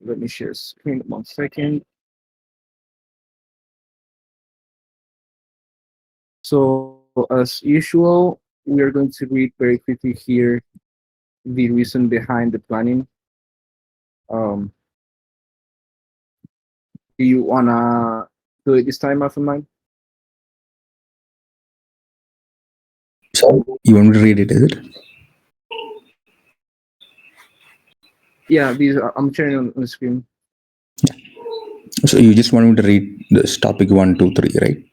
let me share screen 1 second. So as usual, we are going to read very quickly here the reason behind the planning. Um, do you wanna do it this time, Mastermind? So you want me to read it, is it? Yeah, these are, I'm sharing on the screen. So you just want me to read this topic 1, 2, 3, right?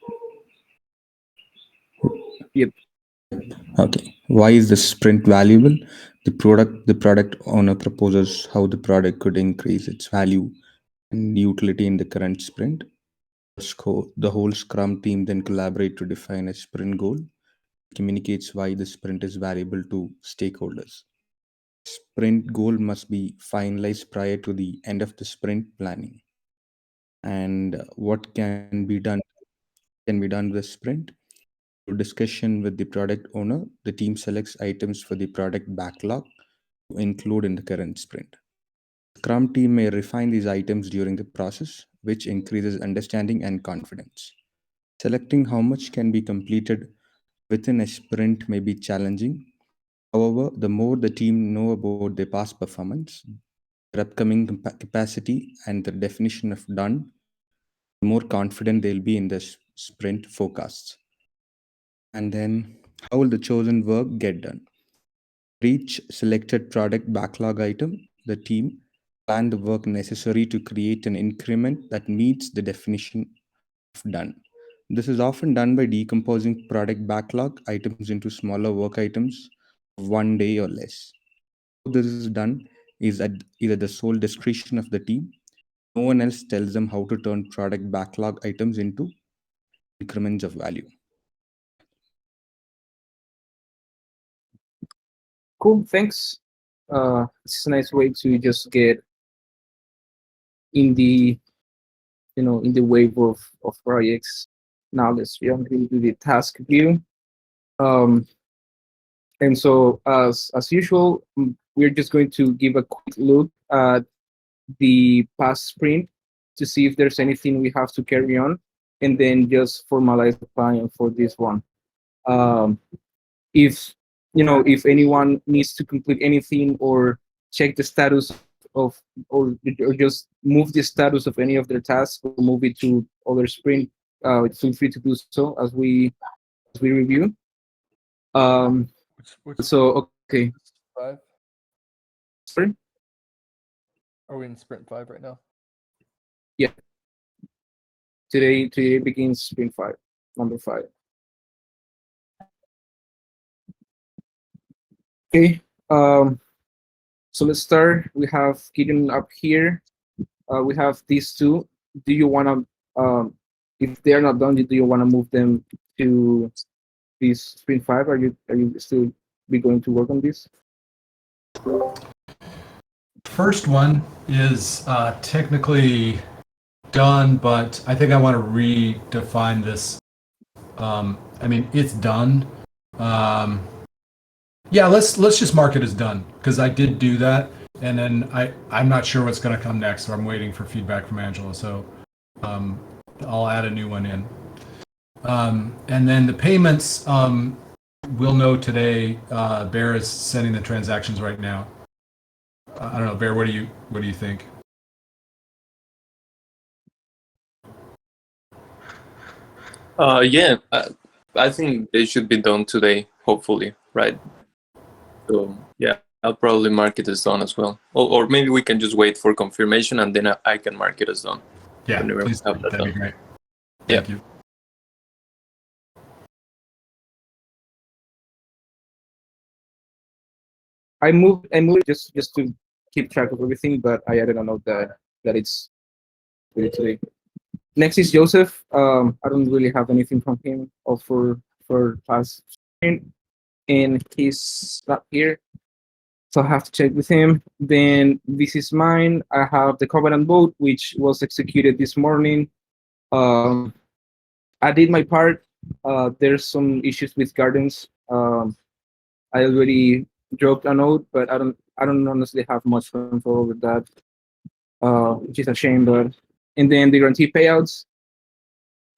Yep. Okay. Why is the sprint valuable? The product owner proposes how the product could increase its value and utility in the current sprint. The whole Scrum team then collaborate to define a sprint goal. Communicates why the sprint is valuable to stakeholders. Sprint goal must be finalized prior to the end of the sprint planning. And what can be done with the sprint? Through discussion with the product owner, the team selects items for the product backlog to include in the current sprint. Scrum team may refine these items during the process, which increases understanding and confidence. Selecting how much can be completed within a sprint may be challenging. However, the more the team know about their past performance, their upcoming capacity, and the definition of done, the more confident they'll be in the sprint forecasts. And then, how will the chosen work get done? For each selected product backlog item, the team plan the work necessary to create an increment that meets the definition of done. This is often done by decomposing product backlog items into smaller work items of 1 day or less. How this is done is at either the sole discretion of the team. No one else tells them how to turn product backlog items into increments of value. Cool. Thanks. It's a nice way to just get in the in the wave of projects. Now let's jump into the task view. Um, and so as usual, we're just going to give a quick look at the past sprint to see if there's anything we have to carry on, and then just formalize the plan for this one. Um, if if anyone needs to complete anything or check the status of or just move the status of any of their tasks or move it to other sprint, feel free to do so as we review. Which So okay, 5? sorry. Are we in sprint 5 right now? Yeah, today begins sprint 5, number 5. Okay. So let's start. We have Gideon up here. We have these two. Do you want to, if they're not done, do you want to move them to this sprint 5? Are you still be going to work on this? First one is technically done, but I think I want to redefine this. I mean, it's done. Yeah, let's just mark it as done because I did do that, and then I'm not sure what's going to come next, so I'm waiting for feedback from Angela. So I'll add a new one in, and then the payments. We'll know today. Bear is sending the transactions right now. I don't know, Bear. What do you think? Yeah, I think they should be done today, hopefully, right? So yeah, I'll probably mark it as done as well, or maybe we can just wait for confirmation and then I can mark it as done. Yeah, whenever we please. have that That'd be done. great. Yeah. Thank you. I moved just to keep track of everything, but I added a note that it's really today. Next is Joseph. I don't really have anything from him or for past sprint, and he's not here. So I have to check with him. Then this is mine. I have the covenant vote, which was executed this morning. Um, I did my part. There's some issues with gardens. I already dropped a note, but I don't honestly have much control over that. which is a shame. But and then the guarantee payouts,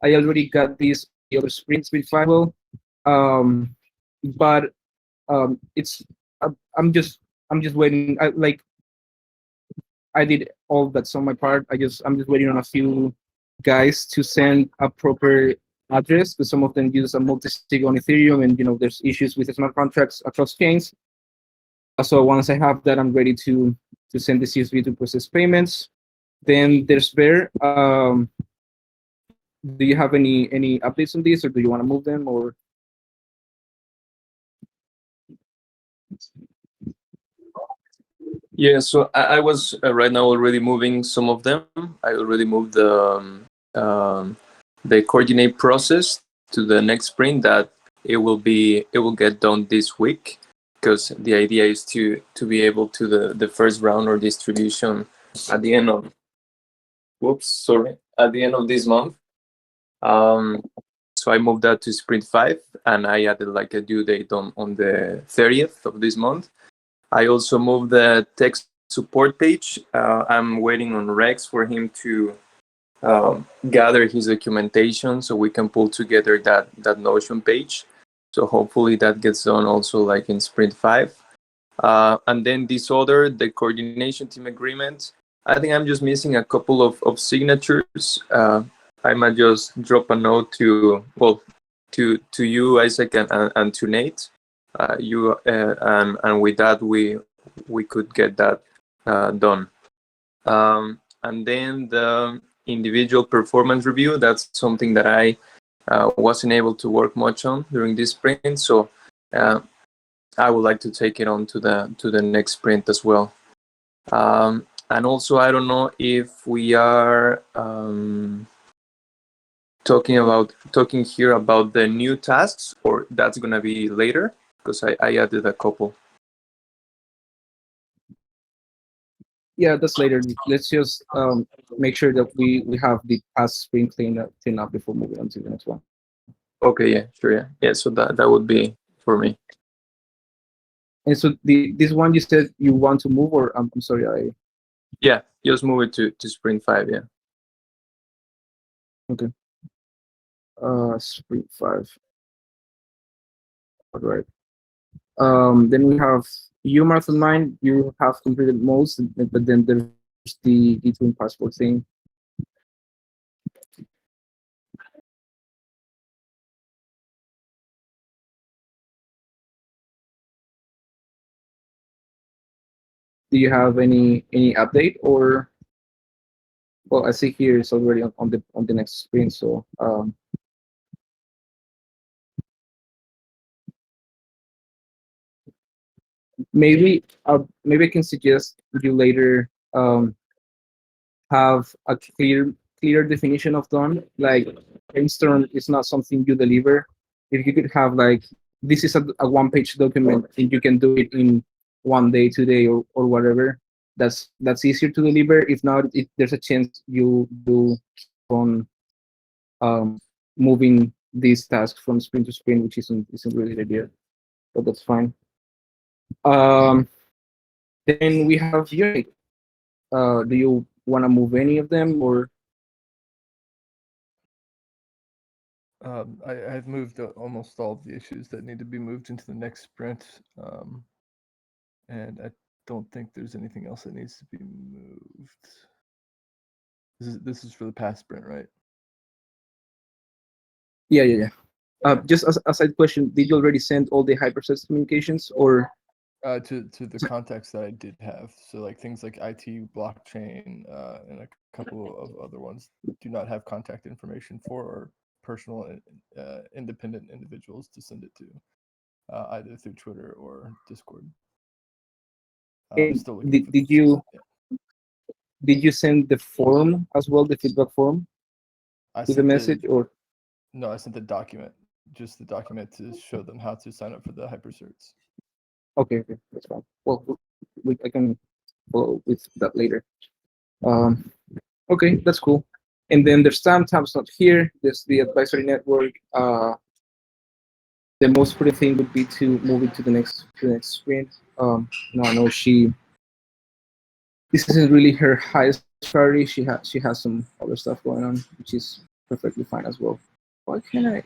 I already got these on the other sprints with Fivel, but it's I'm just waiting. I did all that's on my part. I'm just waiting on a few guys to send a proper address because some of them use a multi-sig on Ethereum, and there's issues with the smart contracts across chains. So once I have that, I'm ready to send the CSV to process payments. Then there's Bear. Do you have any updates on this, or do you want to move them, or? Yeah, so I was right now already moving some of them. I already moved the coordinate process to the next sprint. That it will get done this week, because the idea is to be able to the first round or distribution at the end of at the end of this month. So I moved that to sprint 5, and I added like a due date on the 30th of this month. I also moved the tech support page. I'm waiting on Rex for him to gather his documentation so we can pull together that Notion page. So hopefully that gets done also like in sprint 5. And then the coordination team agreement. I think I'm just missing a couple of signatures. I might just drop a note to you, Isaac, and to Nate. And with that we could get that done. And then the individual performance review, that's something that I wasn't able to work much on during this sprint, so I would like to take it on to the next sprint as well. And also, I don't know if we are talking here about the new tasks, or that's gonna be later, because I added a couple. Yeah, that's later. Let's just make sure that we have the past sprint clean up before moving on to the next one. Okay, yeah, sure, yeah. So that would be for me. And so this one you said you want to move, or I'm sorry, Yeah, just move it to sprint 5. Yeah. okay. Sprint 5. All right. Then we have you, Marathon Mine. You have completed most, but then there's the twin passport thing. Do you have any update, or? Well, I see here it's already on the next screen. So maybe maybe I can suggest you later have a clear definition of done. Like brainstorm is not something you deliver. If you could have like this is a one-page document and you can do it in 1 day, 2 day, or whatever. That's easier to deliver. If not, there's a chance you keep on moving these tasks from sprint to sprint, which isn't really the idea. But that's fine. Then we have Unit. Do you want to move any of them, or? I've moved almost all of the issues that need to be moved into the next sprint, and I don't think there's anything else that needs to be moved. This is for the past sprint, right? Yeah. Just as a side question, did you already send all the hypersets communications, or? To the contacts that I did have, so like things like IT, blockchain, and a couple of other ones do not have contact information for personal independent individuals to send it to, either through Twitter or Discord. I'm still looking did you send the form as well, the feedback form, with a message, or? No, I sent the document, just the document to show them how to sign up for the hypercerts. Okay, that's fine. Well, I can follow with that later. Okay, that's cool. And then there's tabs not here. There's the advisory network. The most prudent thing would be to move it to the next screen. No, I know she this isn't really her highest priority. She has some other stuff going on, which is perfectly fine as well. Why can't I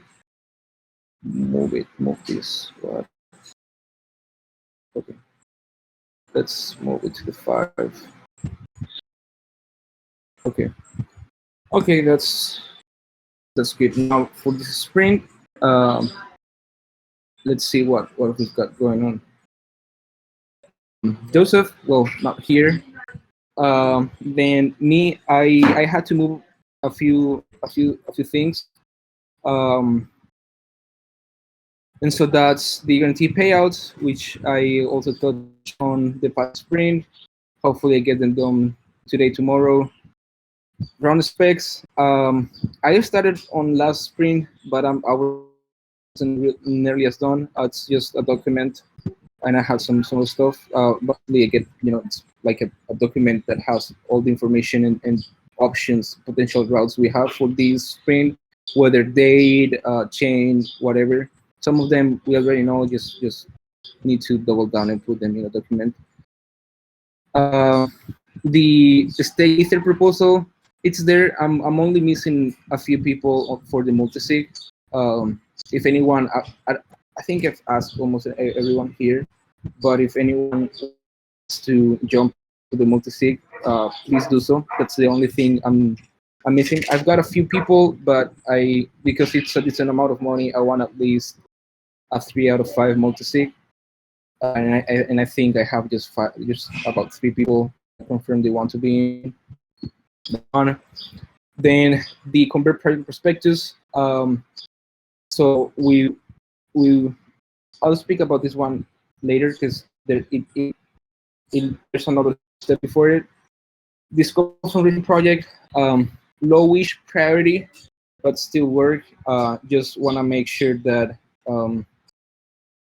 move this? What? Okay, let's move it to the 5. Okay, that's good. Now for this sprint, let's see what we've got going on. Joseph, well, not here. Then me, I had to move a few things. And so that's the guarantee payouts, which I also touched on the past sprint. Hopefully, I get them done today, tomorrow. Round specs. I started on last sprint, but I wasn't nearly as done. It's just a document, and I have some stuff. But I get, it's like a document that has all the information and options, potential routes we have for this sprint, whether date, chain, whatever. Some of them we already know. Just need to double down and put them in a document. The stay ether proposal, it's there. I'm only missing a few people for the multisig. If anyone, I think I've asked almost everyone here, but if anyone wants to jump to the multisig, please do so. That's the only thing I'm missing. I've got a few people, but because it's a decent amount of money, I want at least a 3 out of 5 multisig. And I think I have just about 3 people confirmed they want to be on. Then the convert project prospectus. So I'll speak about this one later because there's another step before it. The scope of fundraising project, lowish priority, but still work. Just want to make sure that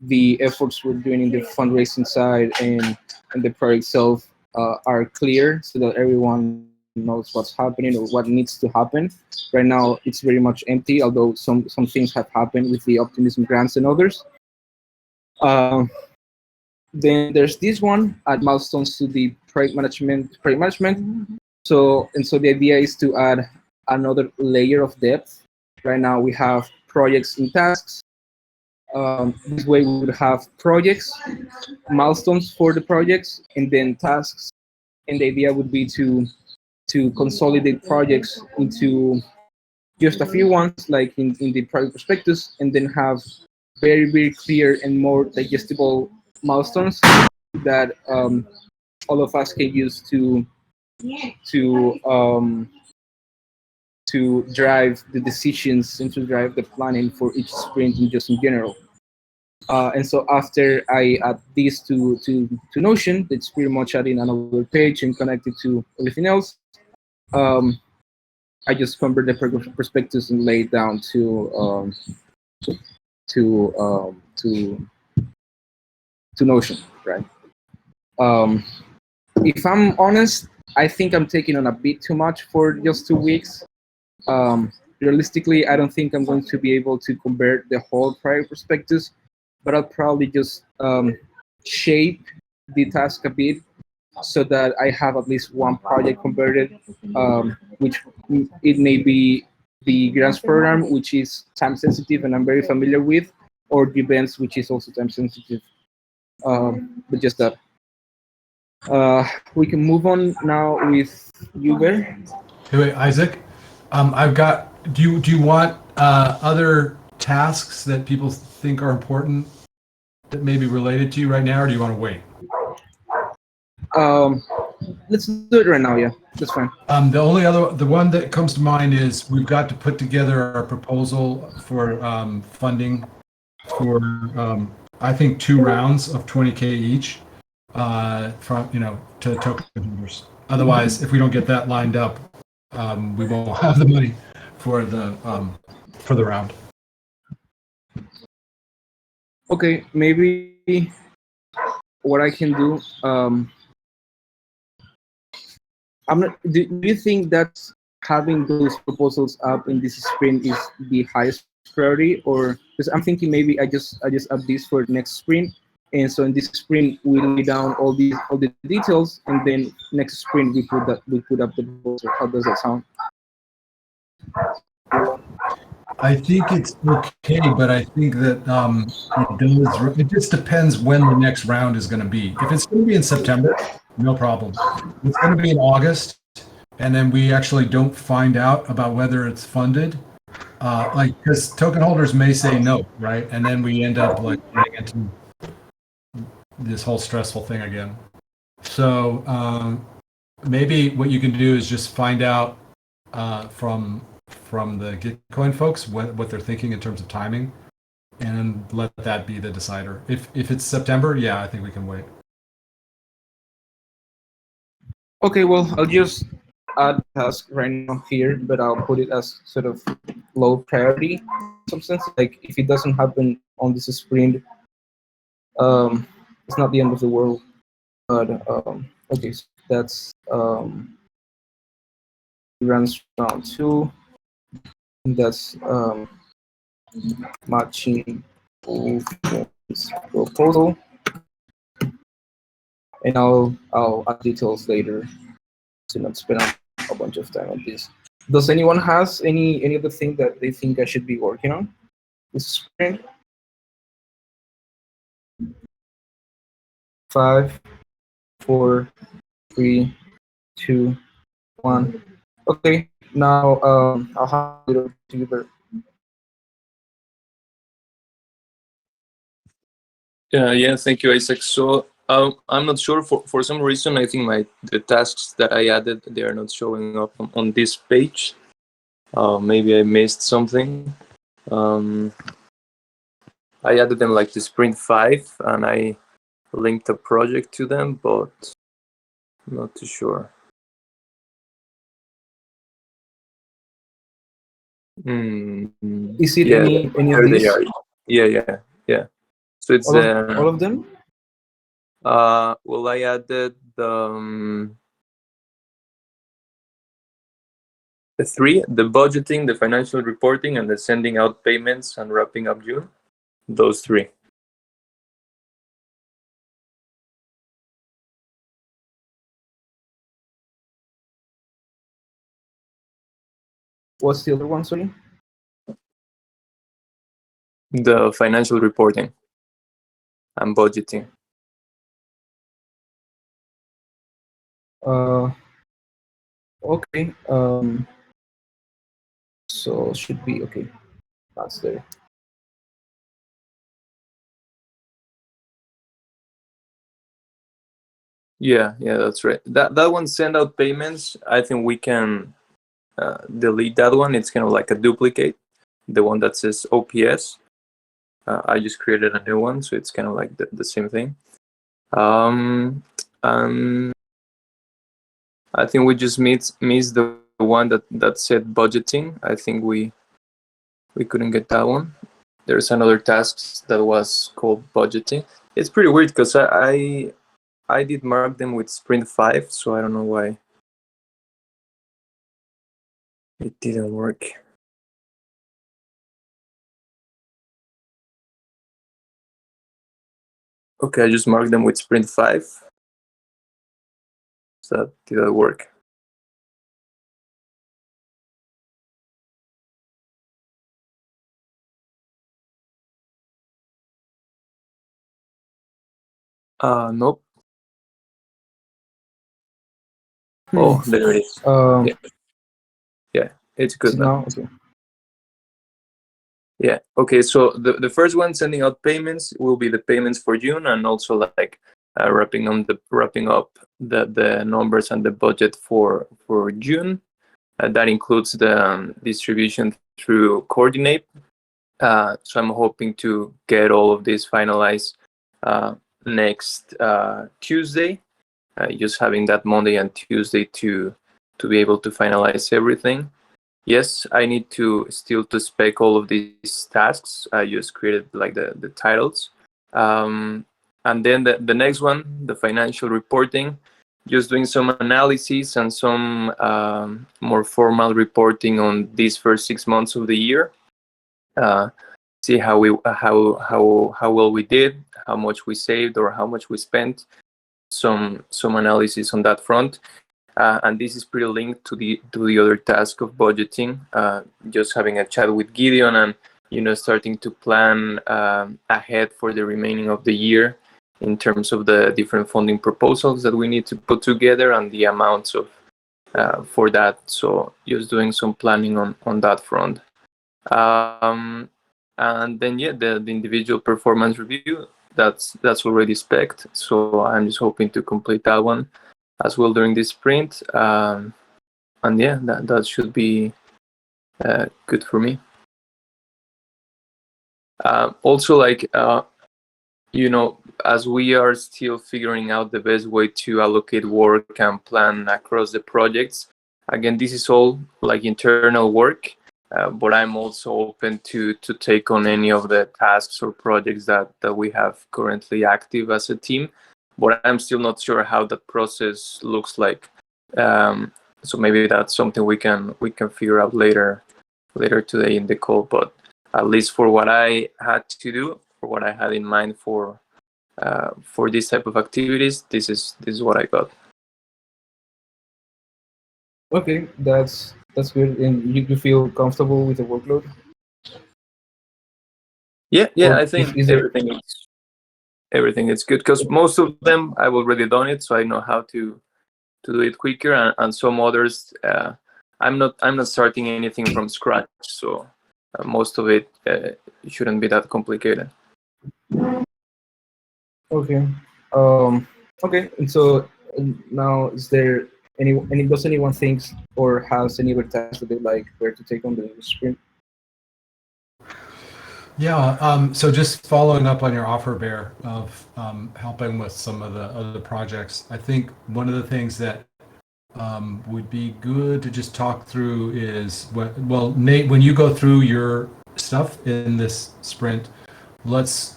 the efforts we're doing in the fundraising side and the project itself are clear so that everyone knows what's happening or what needs to happen. Right now, it's very much empty, although some things have happened with the optimism grants and others. Then there's this one at milestones to the project management. So the idea is to add another layer of depth. Right now we have projects and tasks. This way we would have projects, milestones for the projects, and then tasks. And the idea would be to consolidate projects into just a few ones, like in the project prospectus, and then have very, very clear and more digestible milestones that all of us can use to drive the decisions and to drive the planning for each sprint and just in general. And so after I add these to Notion, it's pretty much adding another page and connected to everything else. I just convert the prospectus and lay it down to Notion, right? If I'm honest, I think I'm taking on a bit too much for just 2 weeks. Realistically, I don't think I'm going to be able to convert the whole prior prospectus, but I'll probably just shape the task a bit so that I have at least one project converted, which it may be the grants program, which is time sensitive and I'm very familiar with, or the events, which is also time sensitive. But just that. We can move on now with Uber. Hey, wait, Isaac. I've got. Do you want other tasks that people think are important that may be related to you right now, or do you want to wait? Let's do it right now. Yeah, that's fine. The one that comes to mind is we've got to put together our proposal for funding for I think 2 rounds of 20K each from to token holders. Otherwise, if we don't get that lined up, we won't have the money for the round. Okay, maybe what I can do. Do you think that having those proposals up in this sprint is the highest priority, or because I'm thinking maybe I just add this for next sprint, And so in this sprint, we lay down all the details, and then next sprint we put up the proposal. How does that sound? I think it's okay, but I think that it just depends when the next round is going to be. If it's going to be in September, no problem. If it's going to be in August, and then we actually don't find out about whether it's funded, like because token holders may say no, right? And then we end up like getting into this whole stressful thing again. So maybe what you can do is just find out from the Gitcoin folks what they're thinking in terms of timing, and let that be the decider. If it's September, yeah, I think we can wait. Okay, well, I'll just add task right now here, but I'll put it as sort of low priority in some sense. Like if it doesn't happen on this sprint, it's not the end of the world. But okay, so that's runs round 2. And that's matching proposal, and I'll add details later to not spend a bunch of time on this. Does anyone has any other thing that they think I should be working on this sprint? 5, 4, 3, 2, 1. Okay, now I'll have a little together. Yeah, thank you, Isaac. So I'm not sure, for some reason I think the tasks that I added, they are not showing up on this page. Maybe I missed something. I added them like to sprint 5, and I linked a project to them, but I'm not too sure. Is it Yeah, any of there they these? are. Yeah. So it's All of them? well, I added the 3: the budgeting, the financial reporting, and the sending out payments and wrapping up June. Those 3. What's the other one, sorry? The financial reporting and budgeting. Okay. So should be okay. That's there. Yeah, that's right. That one, send out payments, I think we can delete that one. It's kind of like a duplicate. The one that says OPS. I just created a new one, so it's kind of like the same thing. I think we just missed the one that said budgeting. I think we couldn't get that one. There's another task that was called budgeting. It's pretty weird because I did mark them with sprint 5, so I don't know why it didn't work. Okay, I just marked them with sprint 5. So that didn't work. Nope. Oh, there it is. Yeah, it's good now. Okay. Yeah. Okay. So the first one, sending out payments, will be the payments for June, and also like wrapping up the numbers and the budget for June. That includes the distribution through Coordinate. So I'm hoping to get all of this finalized next Tuesday. Just having that Monday and Tuesday to be able to finalize everything. Yes, I need to still to spec all of these tasks. I just created like the titles. And then the next one, the financial reporting, just doing some analysis and some more formal reporting on these first 6 months of the year. see how well we did, how much we saved, or how much we spent. Some analysis on that front. And this is pretty linked to the other task of budgeting. Just having a chat with Gideon and starting to plan ahead for the remaining of the year in terms of the different funding proposals that we need to put together and the amounts of for that. So just doing some planning on that front. And then the individual performance review, that's already spec'd. So I'm just hoping to complete that one as well during this sprint. And yeah, that should be good for me. Also, like, as we are still figuring out the best way to allocate work and plan across the projects, again, this is all like internal work, but I'm also open to take on any of the tasks or projects that we have currently active as a team. But I'm still not sure how that process looks like. So maybe that's something we can figure out later today in the call. But at least for what I had to do, for what I had in mind for this type of activities, this is what I got. Okay, that's good. And you feel comfortable with the workload? Yeah, Or I think is there? everything is good because most of them I've already done it, so I know how to do it quicker, and some others I'm not starting anything from scratch, so most of it shouldn't be that complicated. Okay. Okay. And so now, is there any does anyone thinks or has any other tasks that they like where to take on the sprint? Yeah, so just following up on your offer, Bear, of helping with some of the other projects, I think one of the things that would be good to just talk through is, well, Nate, when you go through your stuff in this sprint, let's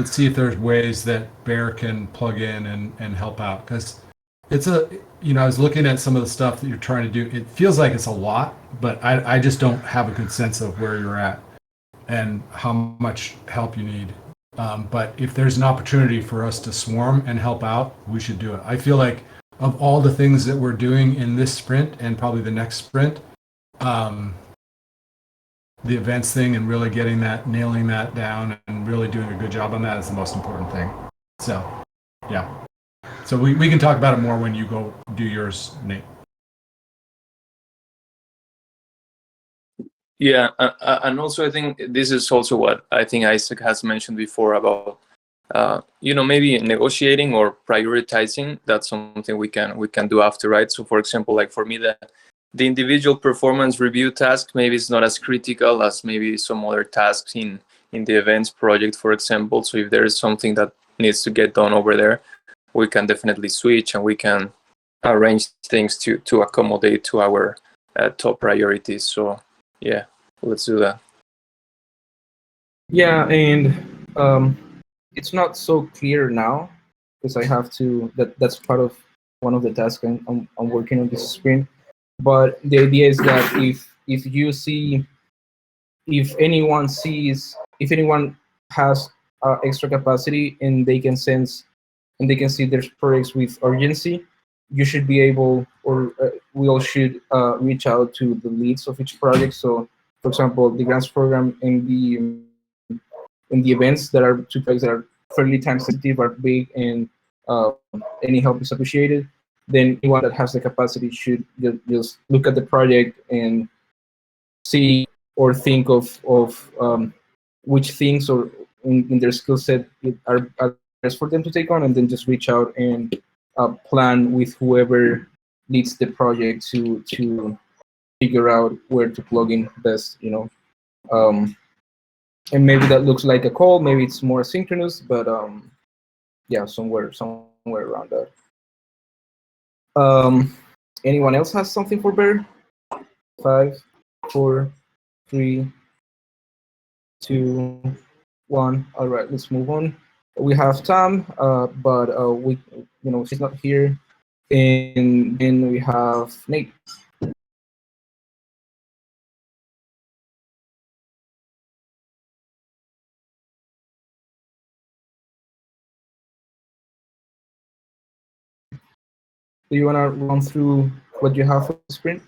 see if there's ways that Bear can plug in and help out, because it's I was looking at some of the stuff that you're trying to do. It feels like it's a lot, but I just don't have a good sense of where you're at and how much help you need. But if there's an opportunity for us to swarm and help out, we should do it. I feel like of all the things that we're doing in this sprint and probably the next sprint, the events thing and really nailing that down and really doing a good job on that is the most important thing. So, yeah. So we can talk about it more when you go do yours, Nate. Yeah, and also I think this is also what I think Isaac has mentioned before about maybe negotiating or prioritizing. That's something we can do after, right? So for example, like for me, the individual performance review task maybe is not as critical as maybe some other tasks in the events project, for example. So if there is something that needs to get done over there, we can definitely switch and we can arrange things to accommodate to our top priorities. So yeah, let's do that. Yeah, and it's not so clear now because I have to. That's part of one of the tasks I'm working on this sprint. But the idea is that if you see, if anyone has extra capacity and they can sense and they can see their projects with urgency, you should be able, or we all should reach out to the leads of each project. So, for example, the grants program and the events that are two projects that are fairly time sensitive, are big, and any help is appreciated. Then anyone that has the capacity should just look at the project and see or think of which things or in their skill set are best for them to take on, and then just reach out and plan with whoever leads the project to figure out where to plug in best, and maybe that looks like a call, maybe it's more synchronous, but yeah, somewhere around that. Anyone else has something for Bear? 5, 4, 3, 2, 1. All right, let's move on. We have Tom, but she's not here, and then we have Nate. Do you want to run through what you have for the sprint?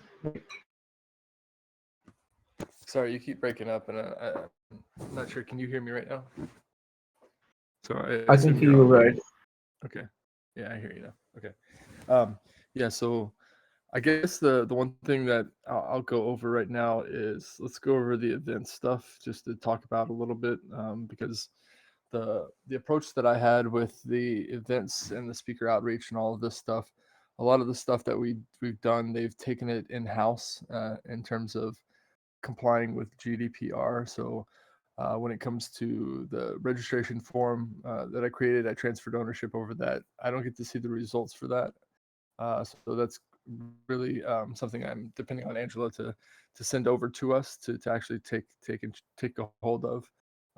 Sorry, you keep breaking up, and I'm not sure. Can you hear me right now? Sorry, I can hear you right. Okay. Yeah, I hear you now. Okay. Yeah, so I guess the one thing that I'll go over right now is let's go over the event stuff just to talk about a little bit, because the approach that I had with the events and the speaker outreach and all of this stuff, a lot of the stuff that we've done, they've taken it in house in terms of complying with GDPR. So when it comes to the registration form that I created, I transferred ownership over that. I don't get to see the results for that. So that's really something I'm depending on Angela to send over to us to actually take a hold of.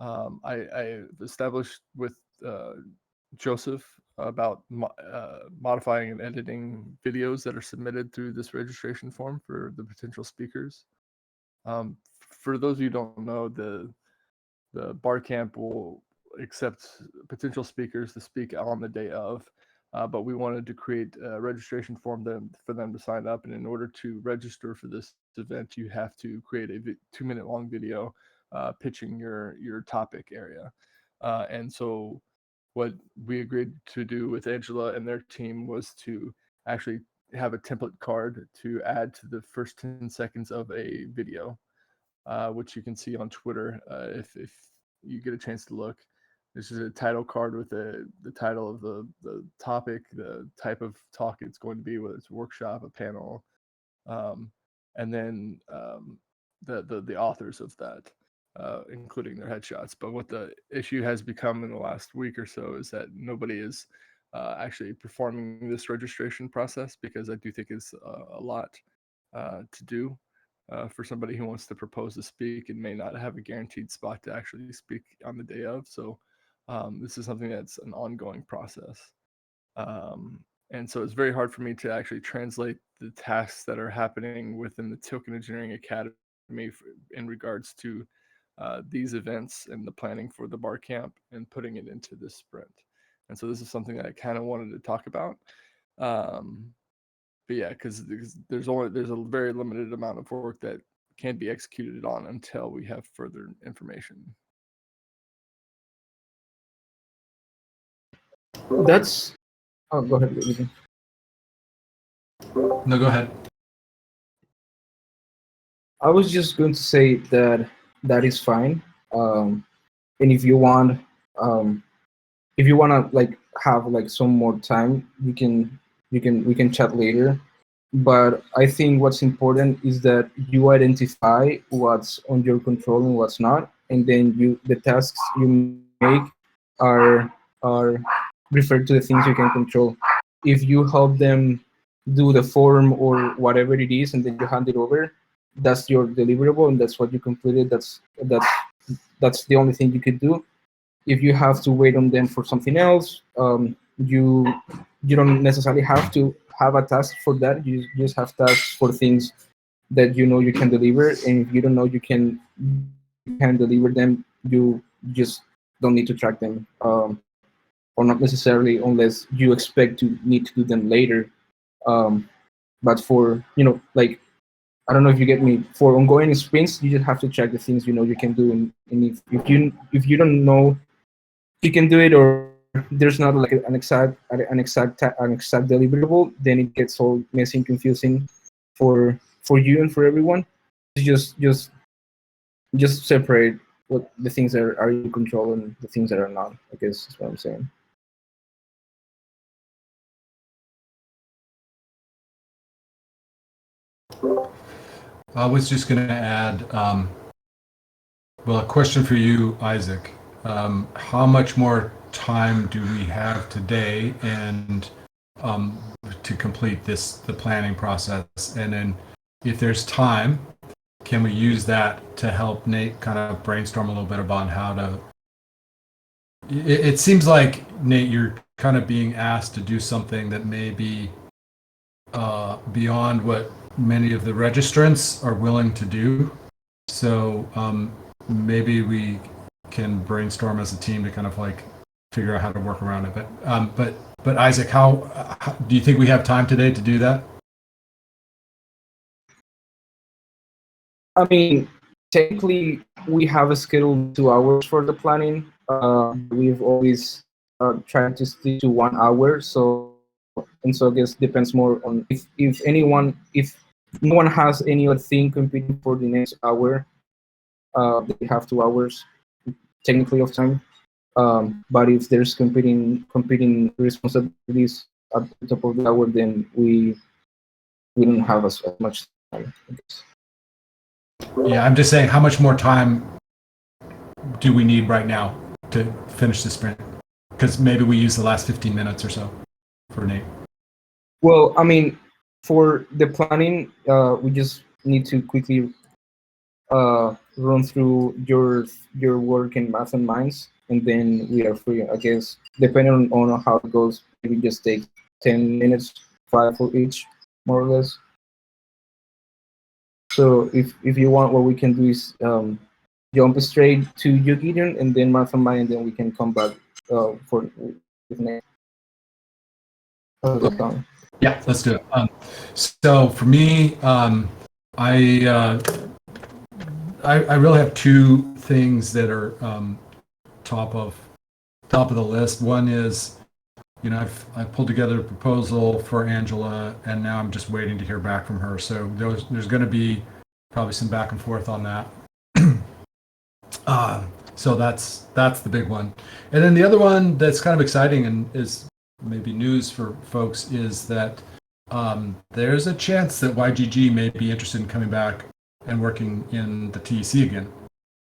I established with Joseph about modifying and editing videos that are submitted through this registration form for the potential speakers. For those of you who don't know, the bar camp will accept potential speakers to speak on the day of, but we wanted to create a registration form for them to sign up. And in order to register for this event, you have to create a 2-minute long video pitching your topic area. And so what we agreed to do with Angela and their team was to actually have a template card to add to the first 10 seconds of a video, which you can see on Twitter if you get a chance to look. This is a title card with the title of the topic, the type of talk it's going to be, whether it's a workshop, a panel, and then the authors of that, including their headshots. But what the issue has become in the last week or so is that nobody is actually performing this registration process, because I do think it's a lot to do for somebody who wants to propose to speak and may not have a guaranteed spot to actually speak on the day of. So this is something that's an ongoing process. And so it's very hard for me to actually translate the tasks that are happening within the Token Engineering Academy in regards to these events and the planning for the bar camp and putting it into this sprint. And so this is something that I kind of wanted to talk about. But yeah, because there's a very limited amount of work that can be executed on until we have further information. That's. Oh, go ahead. Luigi. No, go ahead. I was just going to say that that is fine. And if you want to like have like some more time, we can chat later. But I think what's important is that you identify what's on your control and what's not, and then the tasks you make are referred to the things you can control. If you help them do the form or whatever it is, and then you hand it over, that's your deliverable, and that's what you completed. That's the only thing you could do. If you have to wait on them for something else, you don't necessarily have to have a task for that. You just have tasks for things that you know you can deliver, and if you don't know you can deliver them, you just don't need to track them, or not necessarily unless you expect to need to do them later. But for like, I don't know if you get me. For ongoing sprints, you just have to check the things you know you can do, and if you don't know you can do it, or there's not like an exact deliverable, then it gets all messy and confusing for you and for everyone. Just separate what the things that are in control and the things that are not, I guess is what I'm saying. I was just going to add, well, a question for you, Isaac. How much more time do we have today and to complete the planning process? And then if there's time, can we use that to help Nate kind of brainstorm a little bit about how to... It seems like, Nate, you're kind of being asked to do something that may be beyond what many of the registrants are willing to do. So maybe we can brainstorm as a team to kind of like figure out how to work around it. But Isaac, how do you think we have time today to do that? I mean, technically, we have a scheduled 2 hours for the planning. We've always tried to stick to 1 hour. So, and so I guess depends more on if no one has any other thing competing for the next hour, they have 2 hours technically of time. But if there's competing responsibilities at the top of the hour, then we don't have as much time, I guess. Yeah, I'm just saying, how much more time do we need right now to finish the sprint? Because maybe we use the last 15 minutes or so for Nate. Well, I mean, for the planning, we just need to quickly run through your work in Math and Minds, and then we are free. I guess depending on how it goes, maybe just take 10 minutes, 5 for each, more or less. So if you want, what we can do is jump straight to you, Gideon, and then Math and Mind, and then we can come back for with next. How's that sound? Yeah, let's do it. So for me, I really have two things that are top of the list. One is, I've pulled together a proposal for Angela, and now I'm just waiting to hear back from her. So there's going to be probably some back and forth on that. So that's the big one. And then the other one that's kind of exciting and is maybe news for folks is that there's a chance that YGG may be interested in coming back and working in the TEC again.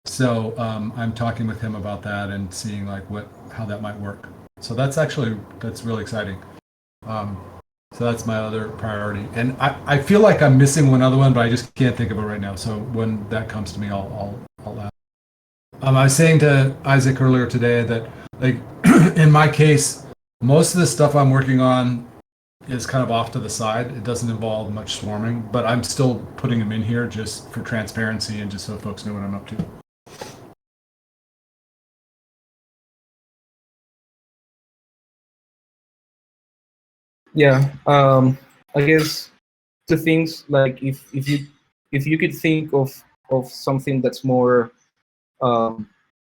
So I'm talking with him about that and seeing how that might work. So that's really exciting. So that's my other priority. And I feel like I'm missing one other one, but I just can't think of it right now. So when that comes to me, I'll ask. I was saying to Isaac earlier today that, in my case, most of the stuff I'm working on is kind of off to the side. It doesn't involve much swarming, but I'm still putting them in here just for transparency and just so folks know what I'm up to. Yeah, I guess the things like if you could think of something that's more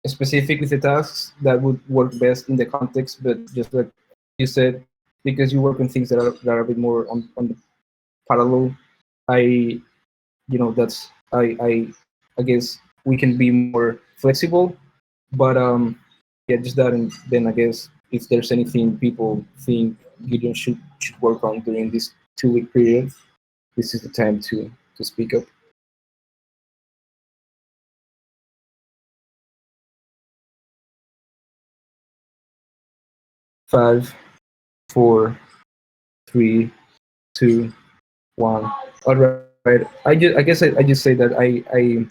specific with the tasks that would work best in the context, but just like you said, because you work on things that are a bit more on the parallel, I that's I guess we can be more flexible, but yeah, just that, and then I guess if there's anything people think Gideon should work on during this 2-week period, this is the time to speak up. Five, 4, 3, 2, 1. All right. I guess I just say that I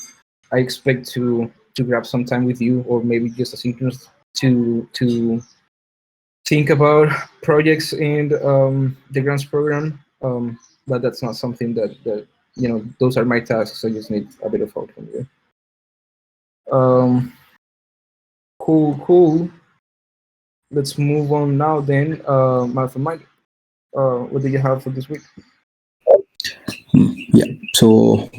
expect to grab some time with you, or maybe just asynchronous, to think about projects in the grants program. But that's not something that those are my tasks. I just need a bit of help from you. Cool. Let's move on now then. Martha, Mike, what do you have for this week? Yeah, so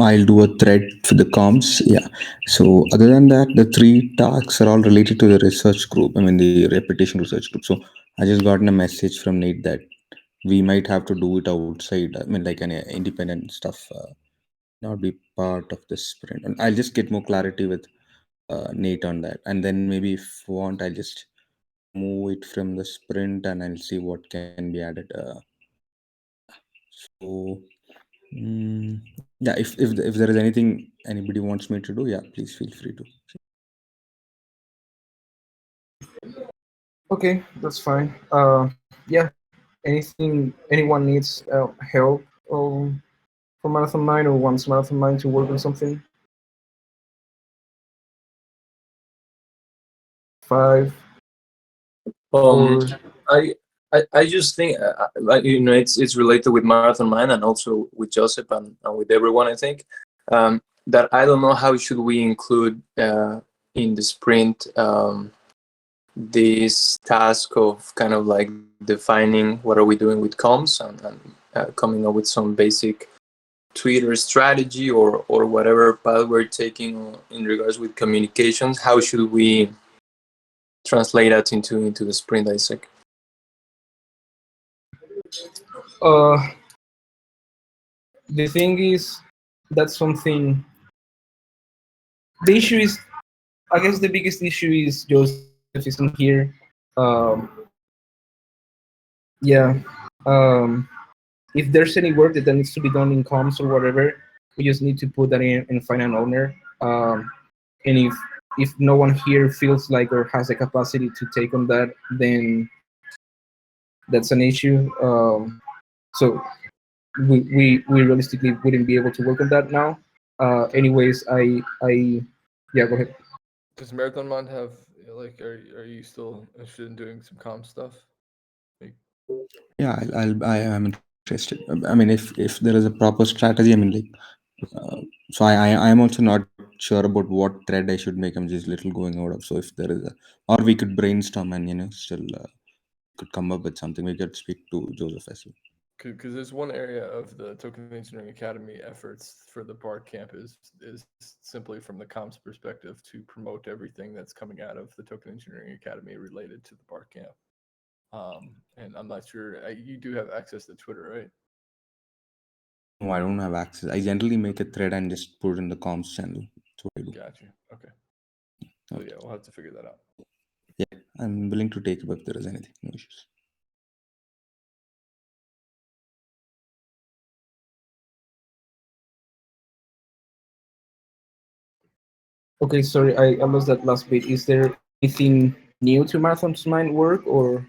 I'll do a thread for the comms. Yeah, so other than that, the 3 tasks are all related to the research group. I mean, the repetition research group. So I just got a message from Nate that we might have to do it outside. I mean, like an independent stuff, not be part of the sprint. And I'll just get more clarity with Nate on that. And then maybe if you want, I'll just move it from the sprint and I'll see what can be added. So yeah, if there is anything anybody wants me to do, yeah, please feel free to. Okay, that's fine. Yeah, anyone needs help for Marathon Mind, or wants Marathon Mind to work on something? 5, 4. I just think it's related with Marathon Mind and also with Joseph and with everyone. I think that I don't know how should we include in the sprint this task of kind of like defining what are we doing with comms and coming up with some basic Twitter strategy or whatever path we're taking in regards with communications. How should we translate that into the sprint ISEC? Uh, the thing is, that's something. The issue is, I guess, the biggest issue is Joseph isn't here. Um, yeah. Um, if there's any work that needs to be done in comms or whatever, we just need to put that in and find an owner. And if no one here feels like or has the capacity to take on that, then that's an issue. So we realistically wouldn't be able to work on that now. Anyways, I yeah, go ahead. Does Marathon Mind have like are you still interested in doing some comm stuff? Like, Yeah, I am interested. I mean, if there is a proper strategy, I mean, like, so I am also not sure about what thread I should make. I'm just little going out of. So if there is a, or we could brainstorm and still could come up with something. We could speak to Joseph as well. because there's one area of the Token Engineering Academy efforts for the BART camp is simply from the comms perspective to promote everything that's coming out of the Token Engineering Academy related to the BART camp. And I'm not sure you do have access to Twitter, right? No, I don't have access. I generally make a thread and just put it in the comms channel. That's what I do. Gotcha. Okay. So yeah, we'll have to figure that out. Yeah, I'm willing to take it if there is anything. No issues. Okay, sorry, I lost that last bit. Is there anything new to Marathon's Mind work, or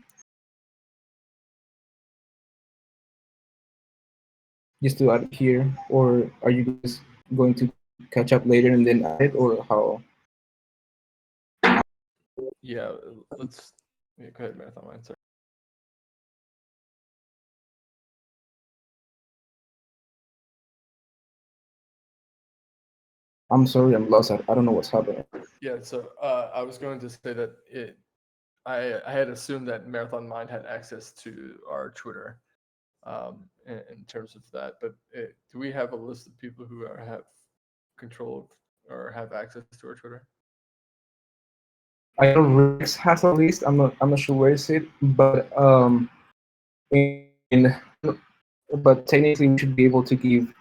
just to add here, or are you guys going to catch up later and then add it, or how? Yeah, let's. Yeah, go ahead, Marathon Mind. Sorry. I'm sorry, I'm lost. I don't know what's happening. Yeah, so I was going to say that I had assumed that Marathon Mind had access to our Twitter, in terms of that. But do we have a list of people who have control of, or have access to our Twitter? I know Rex has a list. I'm not sure where is it, but in but technically we should be able to give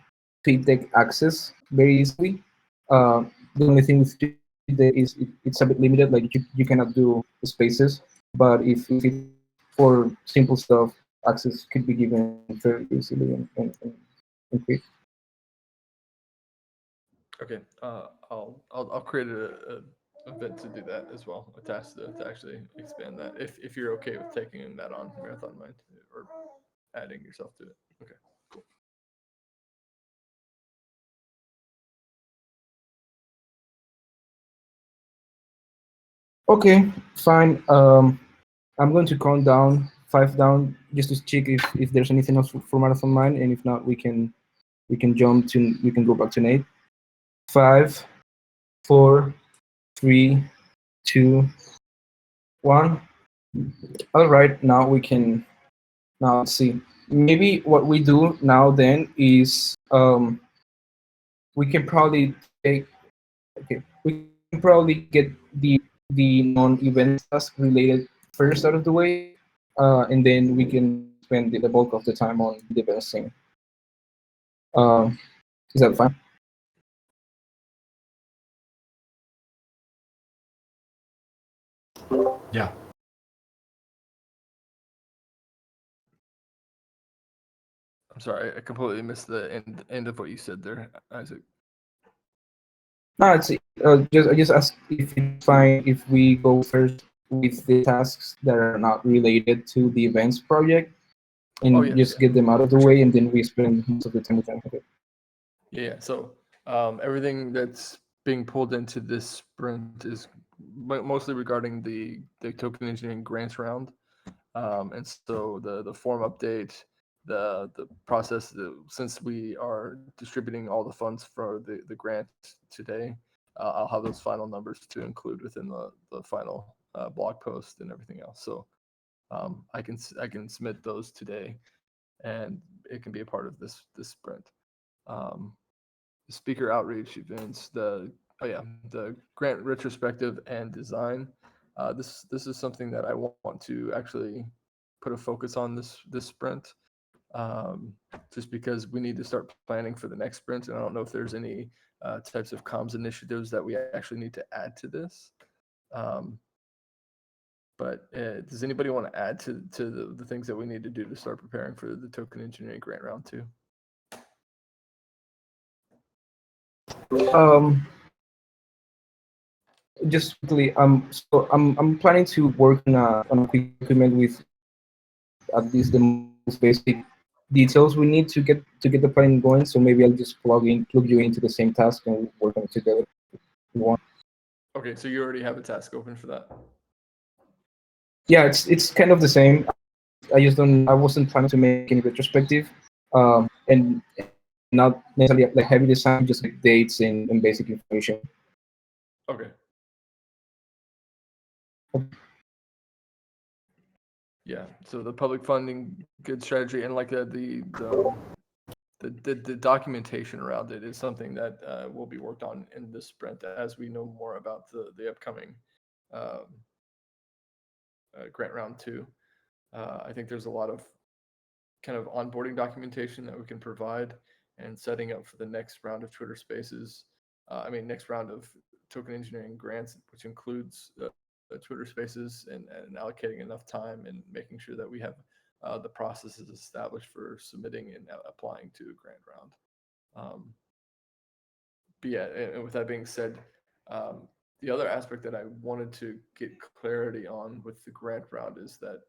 TweetDeck access very easily. The only thing with TweetDeck is it's a bit limited. Like you cannot do spaces, but if it's for simple stuff, access could be given fairly easily and quick. Okay, I'll create a event to do that as well. A task to actually expand that. If you're okay with taking that on Marathon Mind or adding yourself to it. Okay, cool. Okay, fine. I'm going to count down 5 down just to check if there's anything else for Marathon Mind, and if not, we can go back to Nate. 5, 4, 3, 2, 1. All right, now we can. Now let's see. Maybe what we do now then is we can probably take. Okay, we can probably get the non-event task related first out of the way, and then we can spend the bulk of the time on the events thing. Um, is that fine? Yeah. I'm sorry, I completely missed the end of what you said there, Isaac. No, it's I just asked if it's fine if we go first with the tasks that are not related to the events project and Oh, yes, just yeah. get them out of the way, and then we spend most of the time with them. Okay. Yeah. So everything that's being pulled into this sprint is mostly regarding the token engineering grants round. And so the form update, the process, since we are distributing all the funds for the grant today, I'll have those final numbers to include within the final blog post and everything else. So I can submit those today, and it can be a part of this sprint. Speaker outreach events, the grant retrospective and design. This is something that I want to actually put a focus on this sprint, just because we need to start planning for the next sprint. And I don't know if there's any types of comms initiatives that we actually need to add to this. But does anybody want to add to the things that we need to do to start preparing for the token engineering grant round 2? Just quickly, so I'm planning to work on a quick document with at least the most basic details we need to get the planning going. So maybe I'll just plug you into the same task and work on it together. Okay, so you already have a task open for that. Yeah, it's kind of the same. I wasn't planning to make any retrospective, and not necessarily like heavy design, just like dates and basic information. Okay. Yeah. So the public funding, good strategy, and like the documentation around it is something that will be worked on in this sprint as we know more about the upcoming grant round 2. I think there's a lot of kind of onboarding documentation that we can provide, and setting up for the next round of Twitter Spaces. Next round of token engineering grants, which includes Twitter Spaces, and allocating enough time and making sure that we have the processes established for submitting and applying to a grant round. But yeah, and with that being said, the other aspect that I wanted to get clarity on with the grant round is that,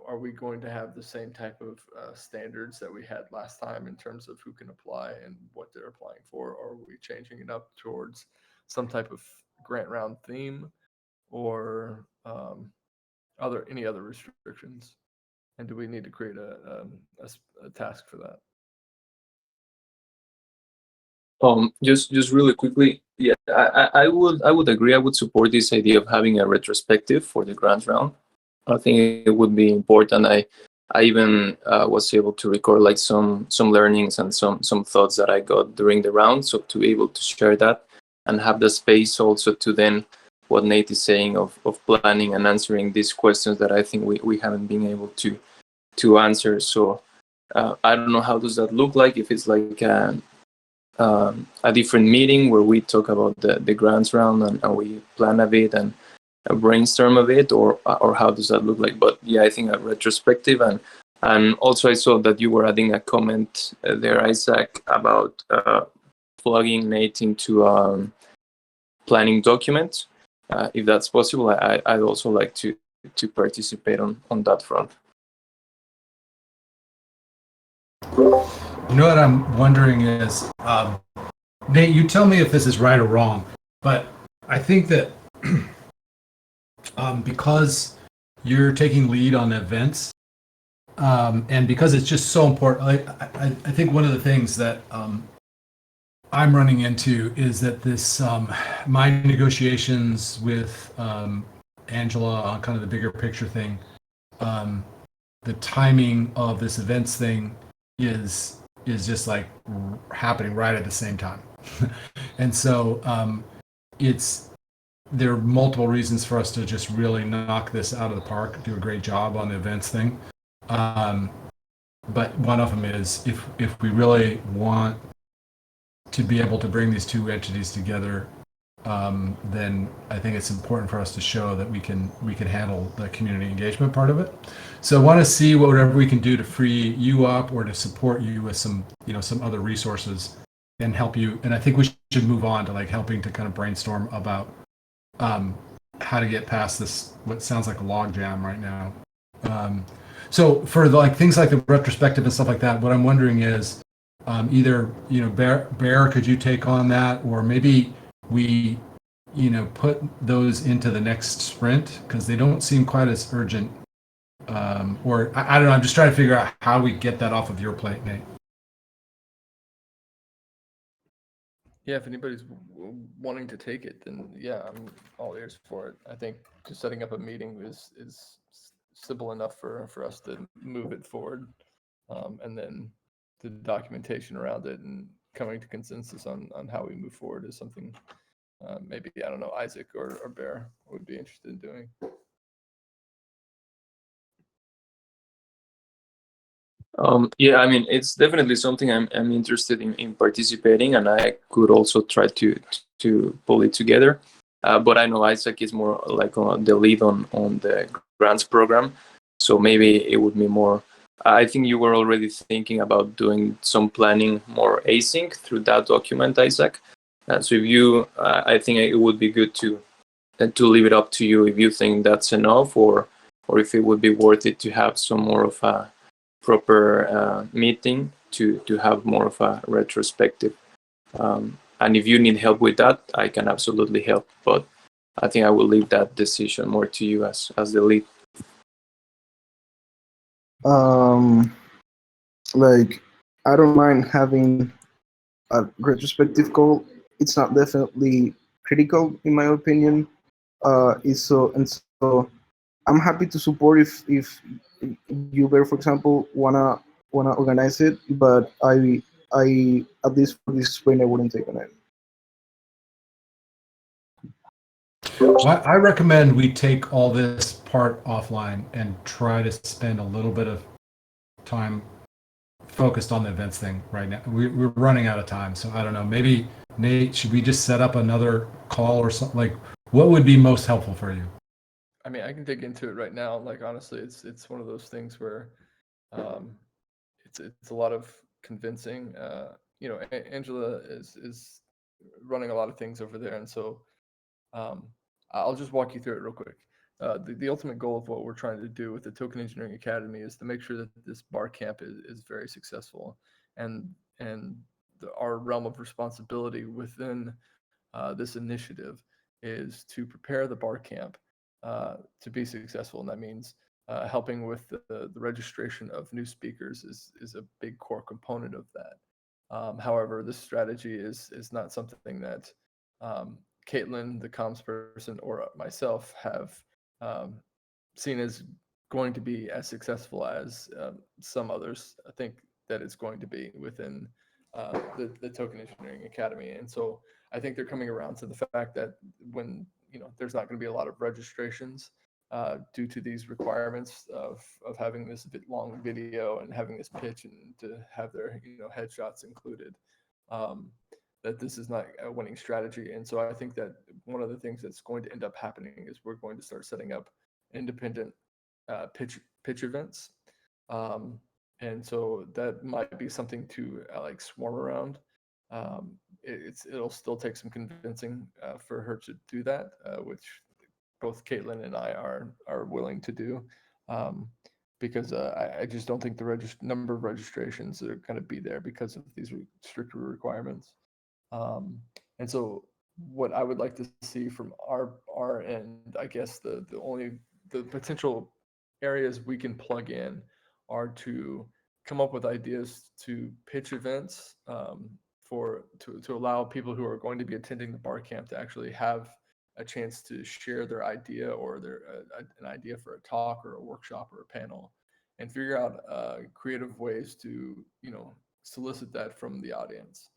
are we going to have the same type of standards that we had last time in terms of who can apply and what they're applying for? Or are we changing it up towards some type of grant round theme, or any other restrictions? And do we need to create a task for that? Just really quickly, yeah, I would agree. I would support this idea of having a retrospective for the grant round. I think it would be important. I even was able to record like some learnings and some thoughts that I got during the round, so to be able to share that and have the space also to then, what Nate is saying, of planning and answering these questions that I think we haven't been able to answer. So I don't know, how does that look like? If it's like a different meeting where we talk about the grants round and we plan a bit and brainstorm a bit, or how does that look like? But yeah, I think a retrospective, and also I saw that you were adding a comment there, Isaac, about plugging Nate into planning documents. If that's possible, I'd also like to participate on that front. You know what I'm wondering is, Nate, you tell me if this is right or wrong, but I think that because you're taking lead on events, and because it's just so important, I think one of the things that I'm running into is that this my negotiations with Angela on kind of the bigger picture thing, the timing of this events thing is just happening right at the same time. And so there are multiple reasons for us to just really knock this out of the park, do a great job on the events thing. But one of them is if we really want to be able to bring these two entities together, then I think it's important for us to show that we can handle the community engagement part of it. So I want to see whatever we can do to free you up or to support you with some other resources and help you. And I think we should move on to helping to kind of brainstorm about how to get past this, what sounds like a log jam right now. So for things like the retrospective and stuff like that, what I'm wondering is either Bear, could you take on that, or maybe we put those into the next sprint because they don't seem quite as urgent, or I don't know. I'm just trying to figure out how we get that off of your plate, Nate. Yeah, if anybody's wanting to take it, then yeah, I'm all ears for it. I think just setting up a meeting is simple enough for us to move it forward, and then the documentation around it and coming to consensus on how we move forward is something maybe, I don't know, Isaac or Bear would be interested in doing. Yeah, I mean, it's definitely something I'm interested in participating, and I could also try to pull it together. But I know Isaac is more like on the lead on the grants program, so maybe it would be more. I think you were already thinking about doing some planning more async through that document, Isaac. So if you, I think it would be good to leave it up to you if you think that's enough, or if it would be worth it to have some more of a proper meeting to have more of a retrospective. And if you need help with that, I can absolutely help. But I think I will leave that decision more to you as the lead. Um, like I don't mind having a retrospective goal. It's not definitely critical in my opinion. Is so and so I'm happy to support if you better, for example, wanna organize it, but I at least for this sprint I wouldn't take on it. Well, I recommend we take all this part offline and try to spend a little bit of time focused on the events thing right now. We're running out of time, so I don't know. Maybe Nate, should we just set up another call or something? Like, what would be most helpful for you? I mean, I can dig into it right now. Like, honestly, it's one of those things where um, it's a lot of convincing. Angela is running a lot of things over there, and so um, I'll just walk you through it real quick. The ultimate goal of what we're trying to do with the Token Engineering Academy is to make sure that this bar camp is very successful, and our realm of responsibility within this initiative is to prepare the bar camp to be successful, and that means helping with the registration of new speakers is a big core component of that. However, this strategy is not something that Caitlin, the comms person, or myself have um, seen as going to be as successful as some others think that it's going to be within the Token Engineering Academy. And so I think they're coming around to the fact that when there's not going to be a lot of registrations due to these requirements of having this long video and having this pitch and to have their headshots included. That this is not a winning strategy. And so I think that one of the things that's going to end up happening is we're going to start setting up independent pitch events. And so that might be something to like swarm around. It'll still take some convincing for her to do that, which both Caitlin and I are willing to do. Because I just don't think the number of registrations are going to be there because of these stricter requirements. And so what I would like to see from our end, I guess the potential areas we can plug in are to come up with ideas to pitch events to allow people who are going to be attending the bar camp to actually have a chance to share their idea or an idea for a talk or a workshop or a panel, and figure out creative ways to solicit that from the audience,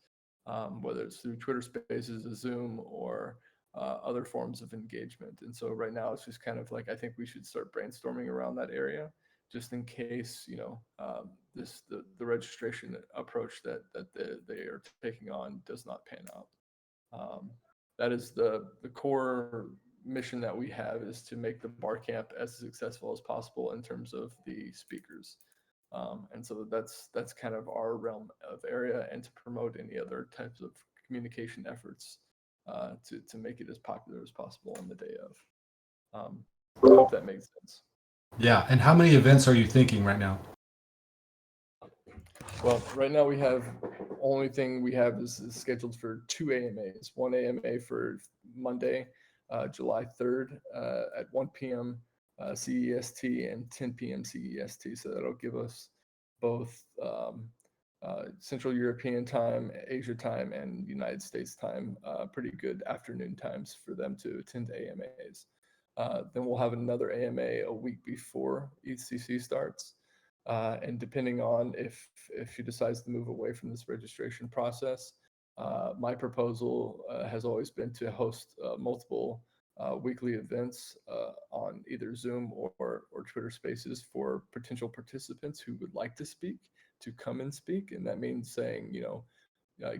whether it's through Twitter Spaces, a Zoom, or other forms of engagement. And so right now it's just kind of like I think we should start brainstorming around that area, just in case the registration approach that they are taking on does not pan out. That is the core mission that we have, is to make the bar camp as successful as possible in terms of the speakers. And so that's kind of our realm of area, and to promote any other types of communication efforts to make it as popular as possible on the day of. I hope that makes sense. Yeah. And how many events are you thinking right now? Well, right now only thing we have is scheduled for 2 AMAs. One AMA for Monday, July 3rd at 1 p.m. CEST and 10 p.m. CEST. So that'll give us both Central European time, Asia time, and United States time, pretty good afternoon times for them to attend AMAs. Then we'll have another AMA a week before ECC starts. And depending on if she decides to move away from this registration process, my proposal has always been to host multiple weekly events on either Zoom or Twitter Spaces for potential participants who would like to speak, to come and speak. And that means saying,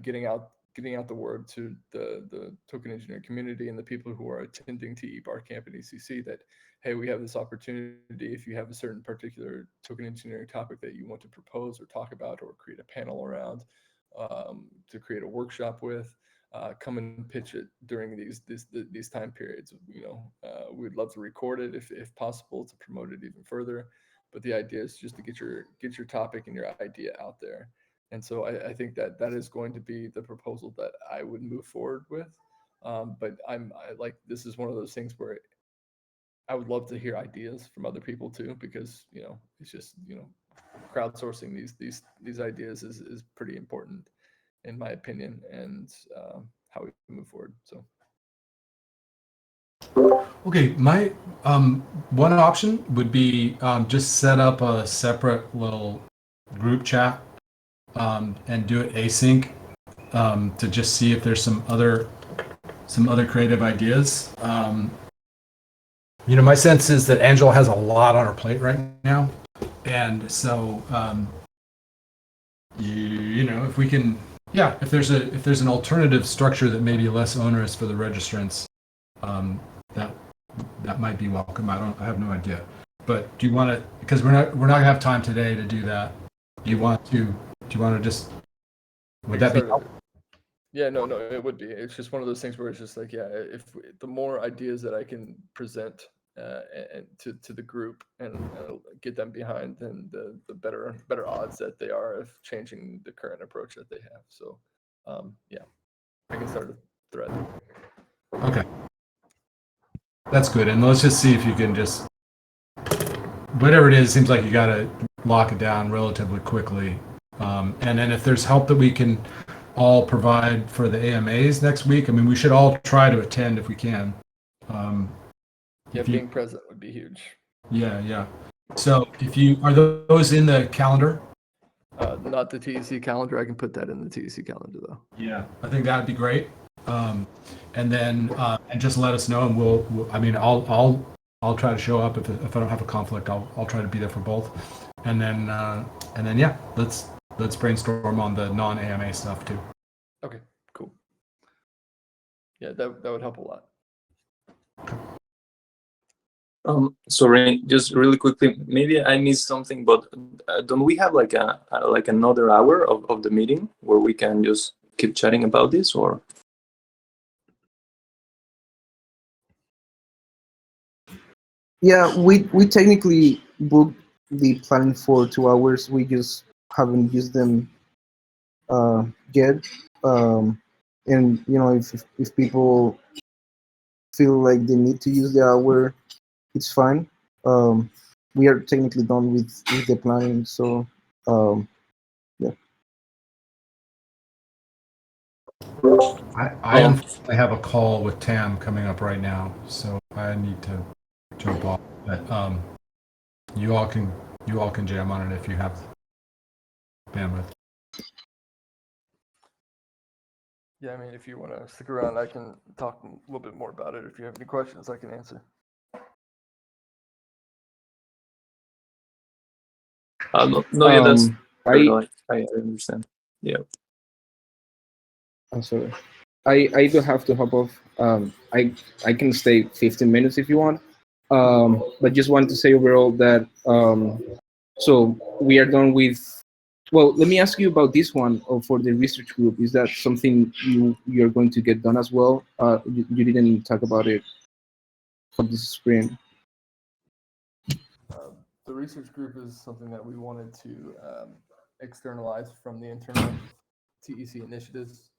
getting out the word to the token engineering community and the people who are attending TE Barcamp and ECC that, hey, we have this opportunity. If you have a certain particular token engineering topic that you want to propose or talk about or create a panel around, to create a workshop with, come and pitch it during these time periods. We'd love to record it if possible to promote it even further. But the idea is just to get your topic and your idea out there. And so I think that is going to be the proposal that I would move forward with. But this is one of those things where I would love to hear ideas from other people too, because it's just crowdsourcing these ideas is pretty important in my opinion, and how we move forward. So. Okay, my one option would be just set up a separate little group chat and do it async to just see if there's some other creative ideas. My sense is that Angela has a lot on her plate right now, and so if we can, if there's an alternative structure that may be less onerous for the registrants, that might be welcome. I have no idea. But do you want to? Because we're not gonna have time today to do that. Do you want to just? Would that be? Yeah, no, it would be. It's just one of those things where it's just like, if the more ideas that I can present and to the group and get them behind, then the better odds that they are of changing the current approach that they have. So, I can start a thread. Okay. That's good. And let's just see if you can just, whatever it is, seems like you got to lock it down relatively quickly. And then if there's help that we can all provide for the AMAs next week, I mean, we should all try to attend if we can. Being present would be huge. Yeah. So are those in the calendar? Not the TEC calendar. I can put that in the TEC calendar though. Yeah, I think that'd be great. And then and just let us know, and I'll try to show up if I don't have a conflict. I'll try to be there for both, and then let's brainstorm on the non-AMA stuff too. Okay, cool. Yeah, that would help a lot. Sorry, just really quickly, maybe I missed something, but don't we have like another hour of the meeting where we can just keep chatting about this, or? Yeah, we technically booked the planning for 2 hours. We just haven't used them yet. And if people feel like they need to use the hour, it's fine. We are technically done with the planning, so yeah. I unfortunately have a call with Tam coming up right now, so I need to jump off. But you all can jam on it if you have bandwidth. Yeah, I mean, if you want to stick around, I can talk a little bit more about it. If you have any questions, I can answer. No, that's I understand. Yeah. I'm sorry. I do have to hop off. I can stay 15 minutes if you want. But just wanted to say overall that so we are done with. Well, let me ask you about this one for the research group. Is that something you're going to get done as well? You didn't talk about it for this sprint. The research group is something that we wanted to externalize from the internal TEC initiatives.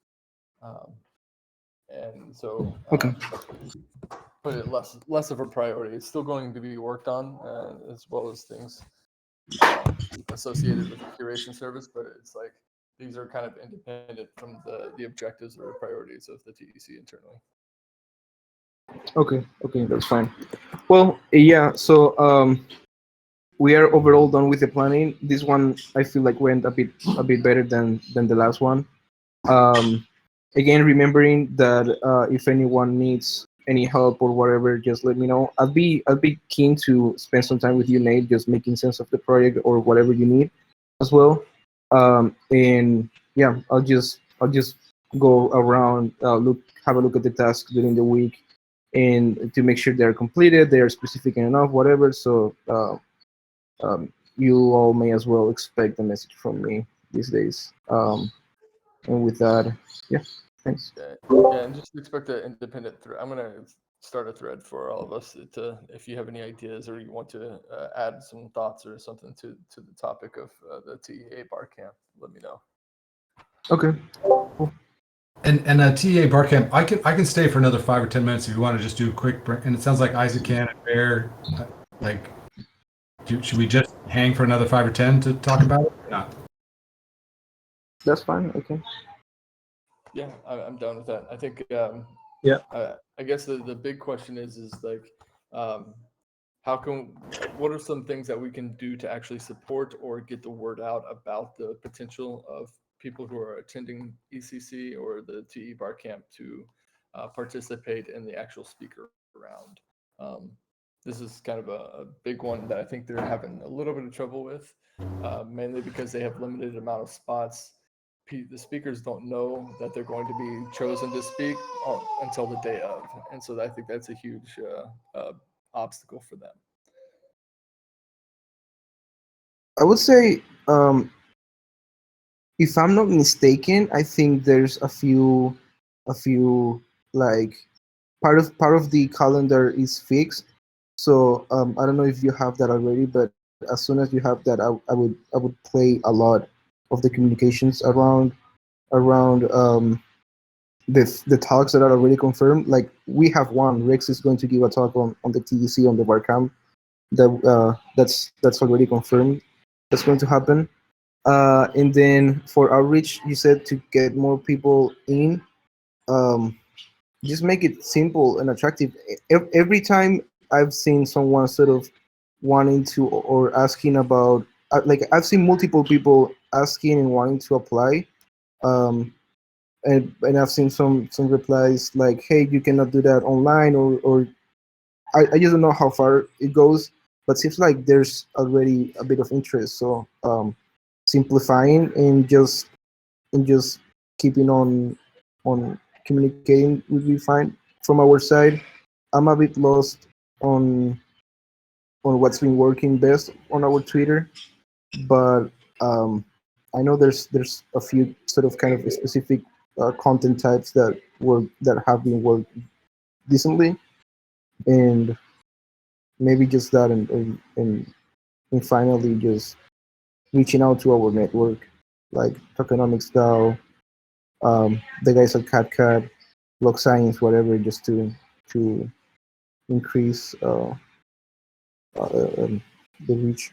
And so Okay. put it less of a priority. It's still going to be worked on as well as things associated with the curation service, but it's like these are kind of independent from the objectives or priorities of the TEC internally. Okay, that's fine. Well, yeah. So we are overall done with the planning. This one I feel like went a bit better than the last one. Um, Again, remembering that if anyone needs any help or whatever, just let me know. I'll be keen to spend some time with you, Nate, just making sense of the project or whatever you need as well. And yeah, I'll just go around, have a look at the tasks during the week, and to make sure they're completed, they're specific enough, whatever. So you all may as well expect a message from me these days. And with that, yeah, thanks. Yeah, and just expect an independent thread. I'm gonna start a thread for all of us to, if you have any ideas or you want to add some thoughts or something to the topic of the TEA bar camp, let me know. Okay. And TEA Barcamp, I can stay for another 5 or 10 minutes if you want to just do a quick break. And it sounds like Isaac can and Bear, like, should we just hang for another 5 or 10 to talk about it? Or not? That's fine. Okay. Yeah, I'm down with that. I think Yeah. I guess the big question is like um, what are some things that we can do to actually support or get the word out about the potential of people who are attending ECC or the TE Bar Camp to participate in the actual speaker round. This is kind of a big one that I think they're having a little bit of trouble with, mainly because they have limited amount of spots. The speakers don't know that they're going to be chosen to speak until the day of, and so I think that's a huge obstacle for them. I would say, if I'm not mistaken, I think there's a few like part of the calendar is fixed. So I don't know if you have that already, but as soon as you have that, I would play a lot of the communications around the talks that are already confirmed. Like we have one. Rex is going to give a talk on the TEC on the Barcam. That's already confirmed. That's going to happen. And then for outreach, you said to get more people in. Um, just make it simple and attractive. Every time I've seen someone sort of wanting to or asking about, like I've seen multiple people asking and wanting to apply. Um, and I've seen some replies like, "Hey, you cannot do that online," or I just don't know how far it goes, but seems like there's already a bit of interest. So simplifying and just keeping on communicating would be fine. From our side, I'm a bit lost on on what's been working best on our Twitter, but um, I know there's a few sort of kind of specific content types that have been worked decently, and maybe just that, and finally just reaching out to our network, like Tokenomics DAO, the guys at CatCat, Block Science, whatever, just to increase the reach.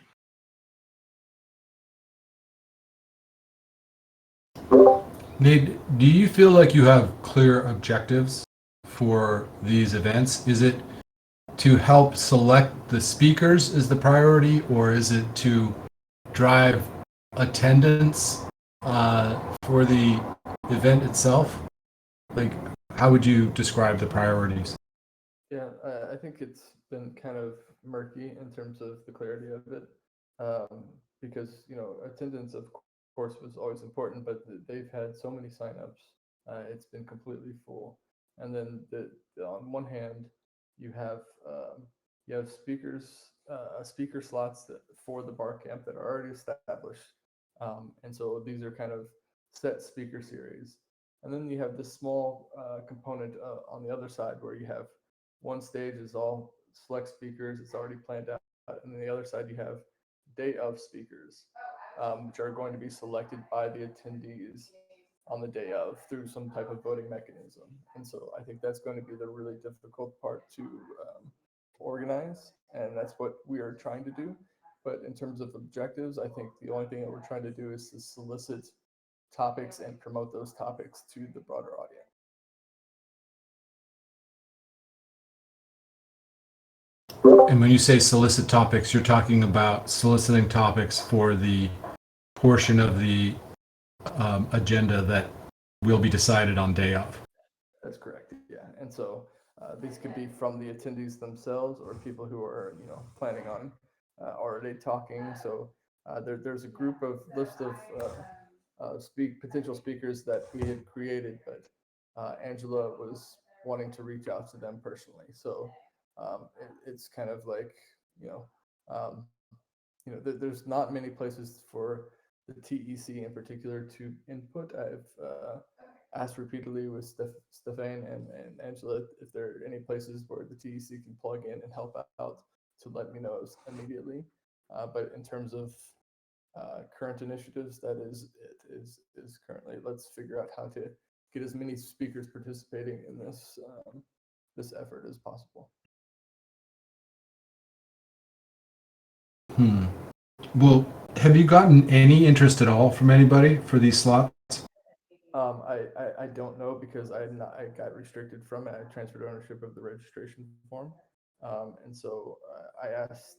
Nate, do you feel like you have clear objectives for these events? Is it to help select the speakers is the priority, or is it to drive attendance for the event itself? Like, how would you describe the priorities? Yeah, I think it's been kind of murky in terms of the clarity of it, because attendance, of course, was always important, but they've had so many signups, it's been completely full. And then on one hand, you have speakers, speaker slots for the bar camp that are already established, and so these are kind of set speaker series. And then you have this small component on the other side where you have one stage is all select speakers, it's already planned out, and then the other side you have day of speakers, which are going to be selected by the attendees on the day of through some type of voting mechanism. And so I think that's going to be the really difficult part to organize, and that's what we are trying to do. But in terms of objectives, I think the only thing that we're trying to do is to solicit topics and promote those topics to the broader audience. And when you say solicit topics, you're talking about soliciting topics for the portion of the agenda that will be decided on day of. That's correct. Yeah, and so these could be from the attendees themselves or people who are planning on already talking. So there's a group of list of potential speakers that we had created, but Angela was wanting to reach out to them personally. So it's kind of like um, there's not many places for the TEC in particular to input. I've asked repeatedly with Stefan and Angela if there are any places where the TEC can plug in and help out to let me know immediately. But in terms of current initiatives, that is currently, let's figure out how to get as many speakers participating in this this effort as possible. Well, have you gotten any interest at all from anybody for these slots? I don't know because I got restricted from it. I transferred ownership of the registration form, and so I asked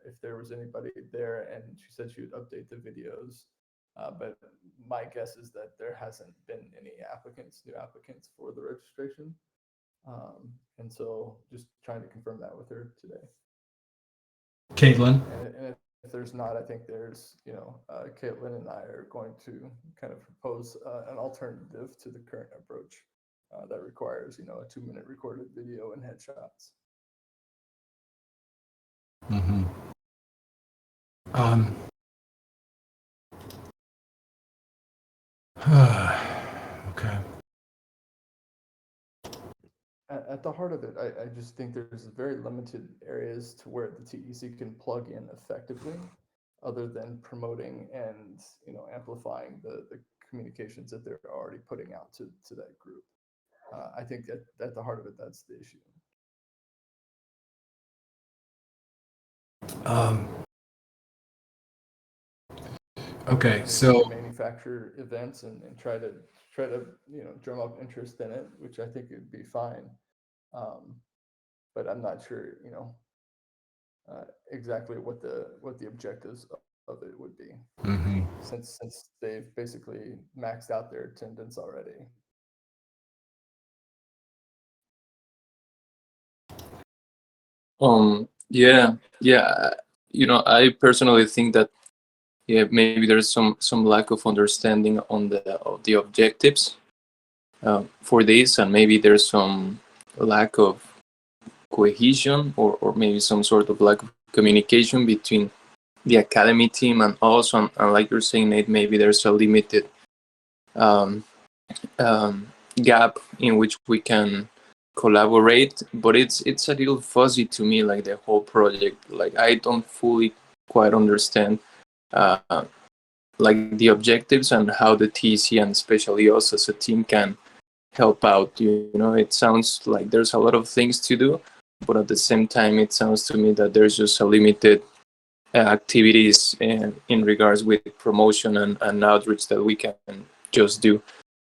if there was anybody there, and she said she would update the videos. But my guess is that there hasn't been any new applicants for the registration, and so just trying to confirm that with her today. Caitlin? And if there's not, I think there's, Caitlin and I are going to kind of propose an alternative to the current approach that requires, a 2-minute recorded video and headshots. Mm-hmm. Okay. At the heart of it, I just think there's very limited areas to where the TEC can plug in effectively, other than promoting and amplifying the communications that they're already putting out to that group. I think that at the heart of it, that's the issue. Okay, We so can manufacture events and try to drum up interest in it, which I think would be fine. But I'm not sure exactly what the objectives of it would be, mhm. since they've basically maxed out their attendance already. Yeah, yeah. I personally think that maybe there's some lack of understanding on the objectives for this, and maybe there's some lack of cohesion, or maybe some sort of lack of communication between the academy team and us. And like you're saying, Nate, maybe there's a limited um, gap in which we can collaborate, but it's a little fuzzy to me, like the whole project. Like I don't fully quite understand like the objectives and how the TC and especially us as a team can help out. It sounds like there's a lot of things to do, but at the same time it sounds to me that there's just a limited activities in regards with promotion and outreach that we can just do.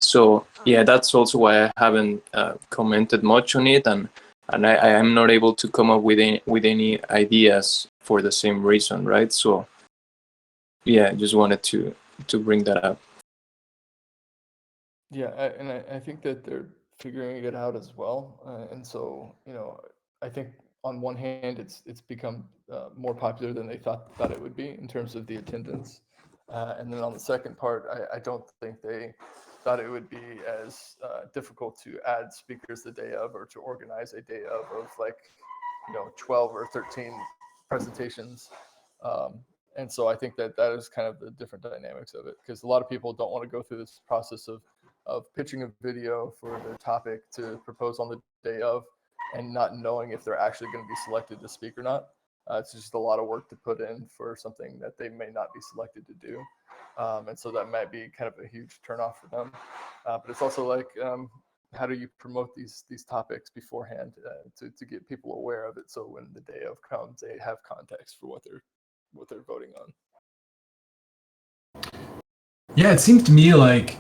So yeah, that's also why I haven't commented much on it, and I am not able to come up with any ideas for the same reason, right? So yeah, I just wanted to bring that up. Yeah, I think that they're figuring it out as well, and so I think on one hand it's become more popular than they thought it would be in terms of the attendance, and then on the second part, I don't think they thought it would be as difficult to add speakers the day of, or to organize a day of like 12 or 13 presentations. And so I think that is kind of the different dynamics of it, because a lot of people don't want to go through this process of pitching a video for their topic to propose on the day of, and not knowing if they're actually going to be selected to speak or not. It's just a lot of work to put in for something that they may not be selected to do. And so that might be kind of a huge turnoff for them. But it's also like, how do you promote these topics beforehand to get people aware of it, so when the day of comes, they have context for what they're voting on. Yeah, it seems to me like,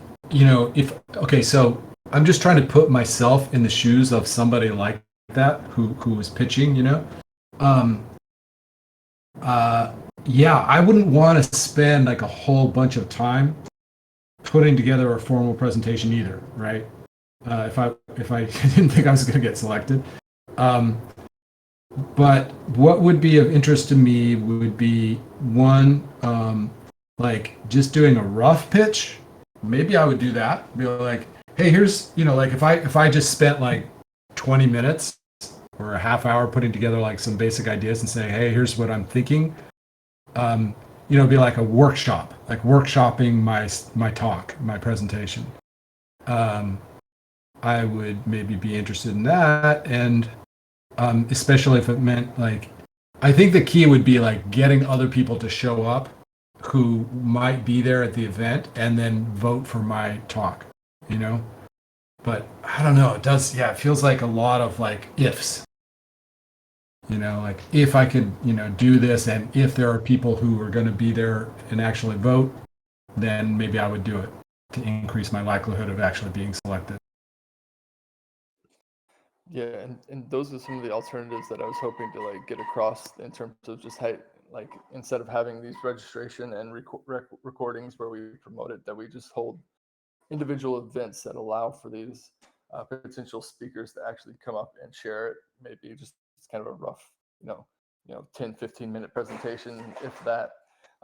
so I'm just trying to put myself in the shoes of somebody like that who was pitching, Um, yeah, I wouldn't want to spend like a whole bunch of time putting together a formal presentation either, right? If I didn't think I was going to get selected. But what would be of interest to me would be one, like just doing a rough pitch. Maybe I would do that. Be like, hey, here's, like if I just spent like 20 minutes or a half hour putting together like some basic ideas and saying, hey, here's what I'm thinking. Be like a workshop, like workshopping my talk, my presentation. I would maybe be interested in that, and especially if it meant like, I think the key would be like getting other people to show up who might be there at the event and then vote for my talk, But I don't know. It does, yeah, it feels like a lot of like ifs. Like if I could, do this, and if there are people who are going to be there and actually vote, then maybe I would do it to increase my likelihood of actually being selected. Yeah, and those are some of the alternatives that I was hoping to like get across in terms of just like instead of having these registration and recordings where we promote it, that we just hold individual events that allow for these potential speakers to actually come up and share it. Maybe just it's kind of a rough, 10, 15-minute presentation, if that.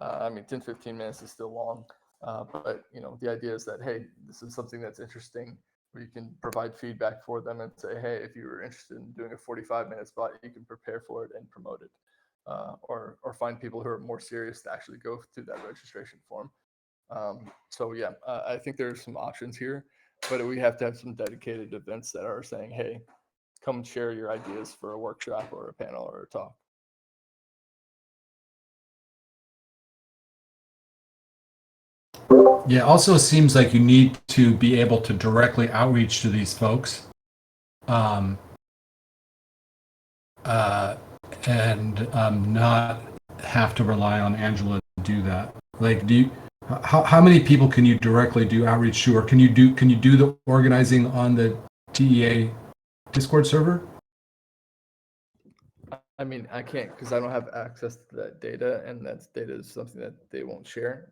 10, 15 minutes is still long. But, the idea is that, hey, this is something that's interesting, where you can provide feedback for them and say, hey, if you were interested in doing a 45-minute spot, you can prepare for it and promote it. Or find people who are more serious to actually go through that registration form. So yeah, I think there's some options here, but we have to have some dedicated events that are saying, hey, come and share your ideas for a workshop or a panel or a talk. Yeah, also seems like you need to be able to directly outreach to these folks. Not have to rely on Angela to do that. Like, how many people can you directly do outreach to, or can you do the organizing on the TEA Discord server? I can't, because I don't have access to that data, and that data is something that they won't share.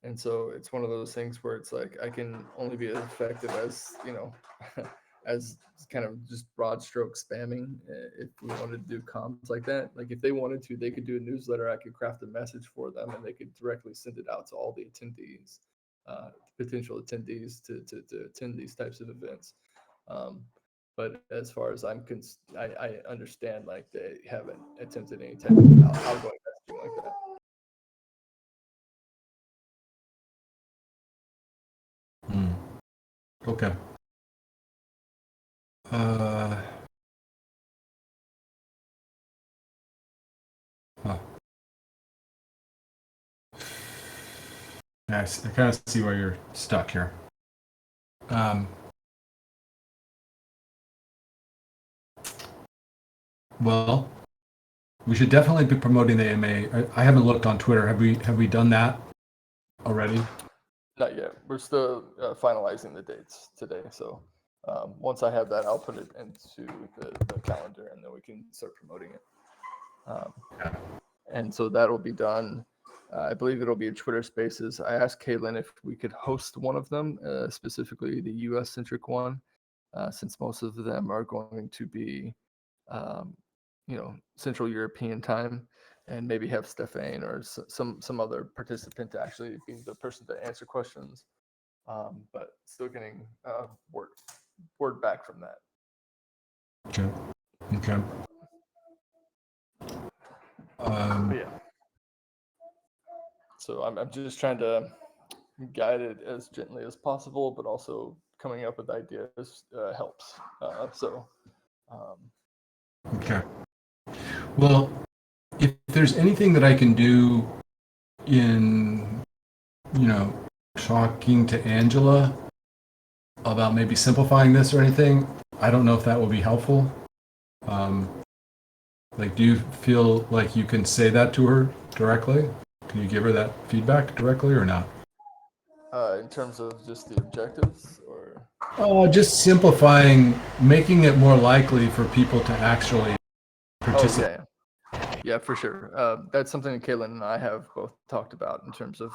And so it's one of those things where it's like I can only be as effective as as kind of just broad stroke spamming. If we wanted to do comms like that, like if they wanted to, they could do a newsletter. I could craft a message for them, and they could directly send it out to all the attendees, potential attendees to attend these types of events. But as far as I understand, like they haven't attempted any type of outgoing messaging like that. Okay. I kind of see where you're stuck here. Well, we should definitely be promoting the AMA. I haven't looked on Twitter. Have we done that already? Not yet. We're still finalizing the dates today. So once I have that, I'll put it into the calendar, and then we can start promoting it. And so that'll be done. I believe it'll be a Twitter Spaces. I asked Caitlin if we could host one of them, specifically the US-centric one, since most of them are going to be, Central European time, and maybe have Stefan or some other participant to actually be the person to answer questions. But still getting word back from that. Okay. Yeah. So I'm just trying to guide it as gently as possible, but also coming up with ideas helps. Okay. Well, if there's anything that I can do in, talking to Angela about maybe simplifying this or anything, I don't know if that will be helpful. Do you feel like you can say that to her directly? Can you give her that feedback directly or not? In terms of just the objectives, or Just simplifying, making it more likely for people to actually participate. yeah, for sure. That's something that Caitlin and I have both talked about in terms of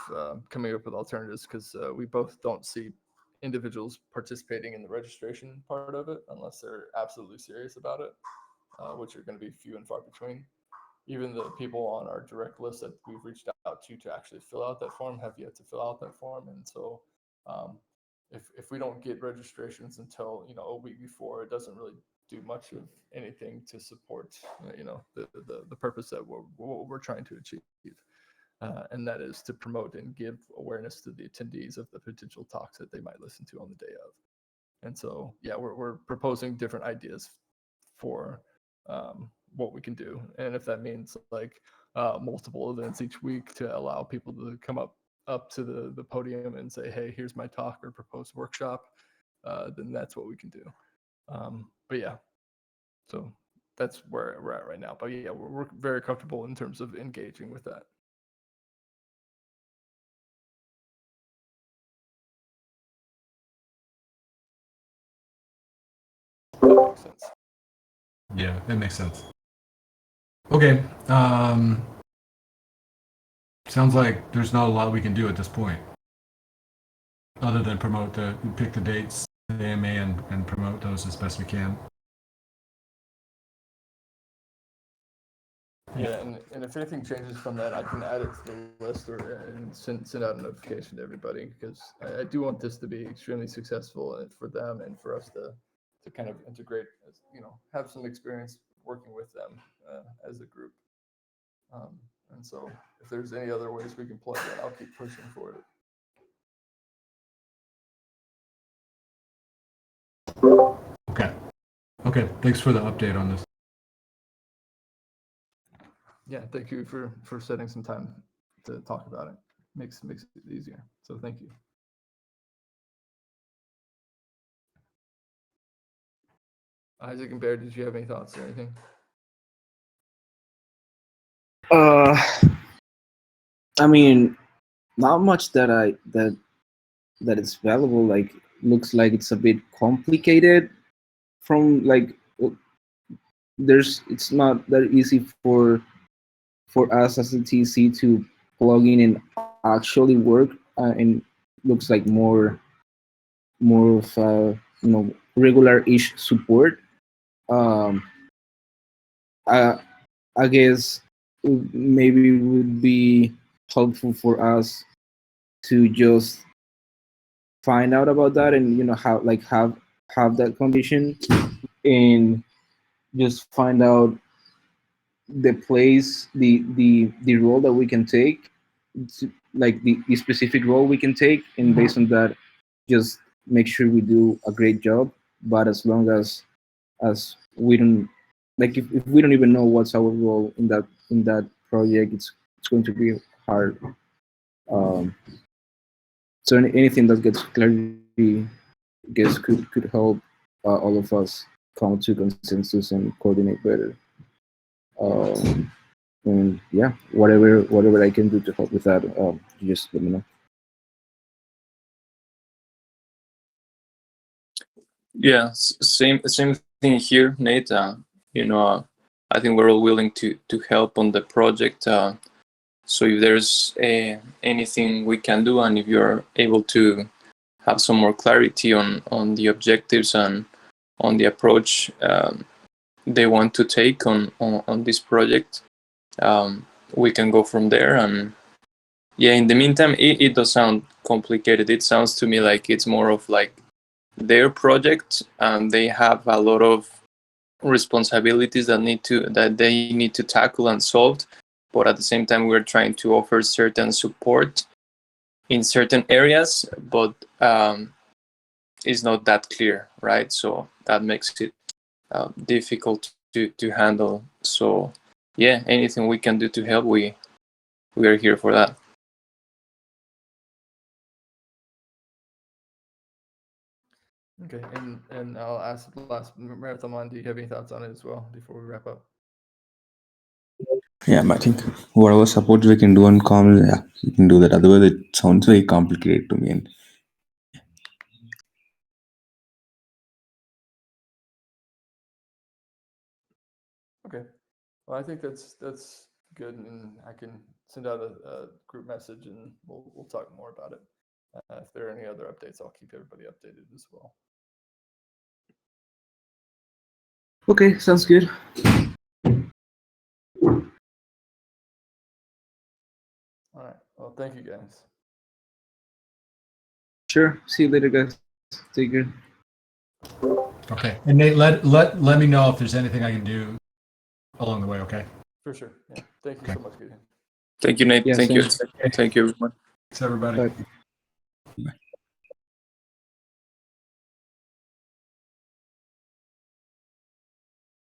coming up with alternatives, because we both don't see individuals participating in the registration part of it unless they're absolutely serious about it, which are going to be few and far between. Even the people on our direct list that we've reached out to actually fill out that form have yet to fill out that form. And so if we don't get registrations until, a week before, it doesn't really do much of anything to support, the purpose that we're trying to achieve. And that is to promote and give awareness to the attendees of the potential talks that they might listen to on the day of. And so, yeah, we're proposing different ideas for what we can do. And if that means like multiple events each week to allow people to come up to the podium and say, hey, here's my talk or proposed workshop, then that's what we can do. But yeah, so that's where we're at right now. But yeah, we're very comfortable in terms of engaging with that. That makes sense. Yeah, that makes sense. Okay. Sounds like there's not a lot we can do at this point, other than pick the dates, the AMA, and promote those as best we can. Yeah, and if anything changes from that, I can add it to the list and send out a notification to everybody, because I do want this to be extremely successful, and for them and for us to kind of integrate, have some experience working with them as a group. And so if there's any other ways we can plug that, I'll keep pushing for it. Okay. Thanks for the update on this. Yeah, thank you for setting some time to talk about it. Makes it easier. So thank you. Isaac and Bear, did you have any thoughts or anything? I mean, not much that is valuable. Like, looks like it's a bit complicated. From like, it's not that easy for us as a TC to plug in and actually work, and looks like more of regular-ish support. Um, I I guess maybe it would be helpful for us to just find out about that, and have that condition, and just find out the place, the role that we can take, like the specific role we can take, and based on that, just make sure we do a great job. But as long as we don't, like, if we don't even know what's our role in that project, it's going to be hard. So anything that gets clarity, I guess, could help all of us come to consensus and coordinate better. And yeah, whatever I can do to help with that, you just let me know. Yeah, same thing here, Nate. I think we're all willing to help on the project. So if there's anything we can do, and if you're able to have some more clarity on the objectives and on the approach they want to take on this project, we can go from there. And yeah, in the meantime, it does sound complicated. It sounds to me like it's more of like their project, and they have a lot of responsibilities that they need to tackle and solve. But at the same time, we're trying to offer certain support in certain areas, but it's not that clear, right? So that makes it difficult to handle. So yeah, anything we can do to help, we are here for that. Okay, and I'll ask the last Marathon, do you have any thoughts on it as well before we wrap up? Yeah, I think whatever supports we can do on common, yeah, we can do that. Otherwise, it sounds very complicated to me. And Okay. Well, I think that's good, and I can send out a group message, and we'll talk more about it. If there are any other updates, I'll keep everybody updated as well. Okay, sounds good. All right. Well, thank you guys. Sure. See you later, guys. Take care. Okay. And Nate, let me know if there's anything I can do along the way. Okay. For sure. Yeah. Thank you Okay. so much, Gideon. Thank you, Nate. Yeah, Thank you. same. Thank you, everyone. Thanks, everybody. Bye.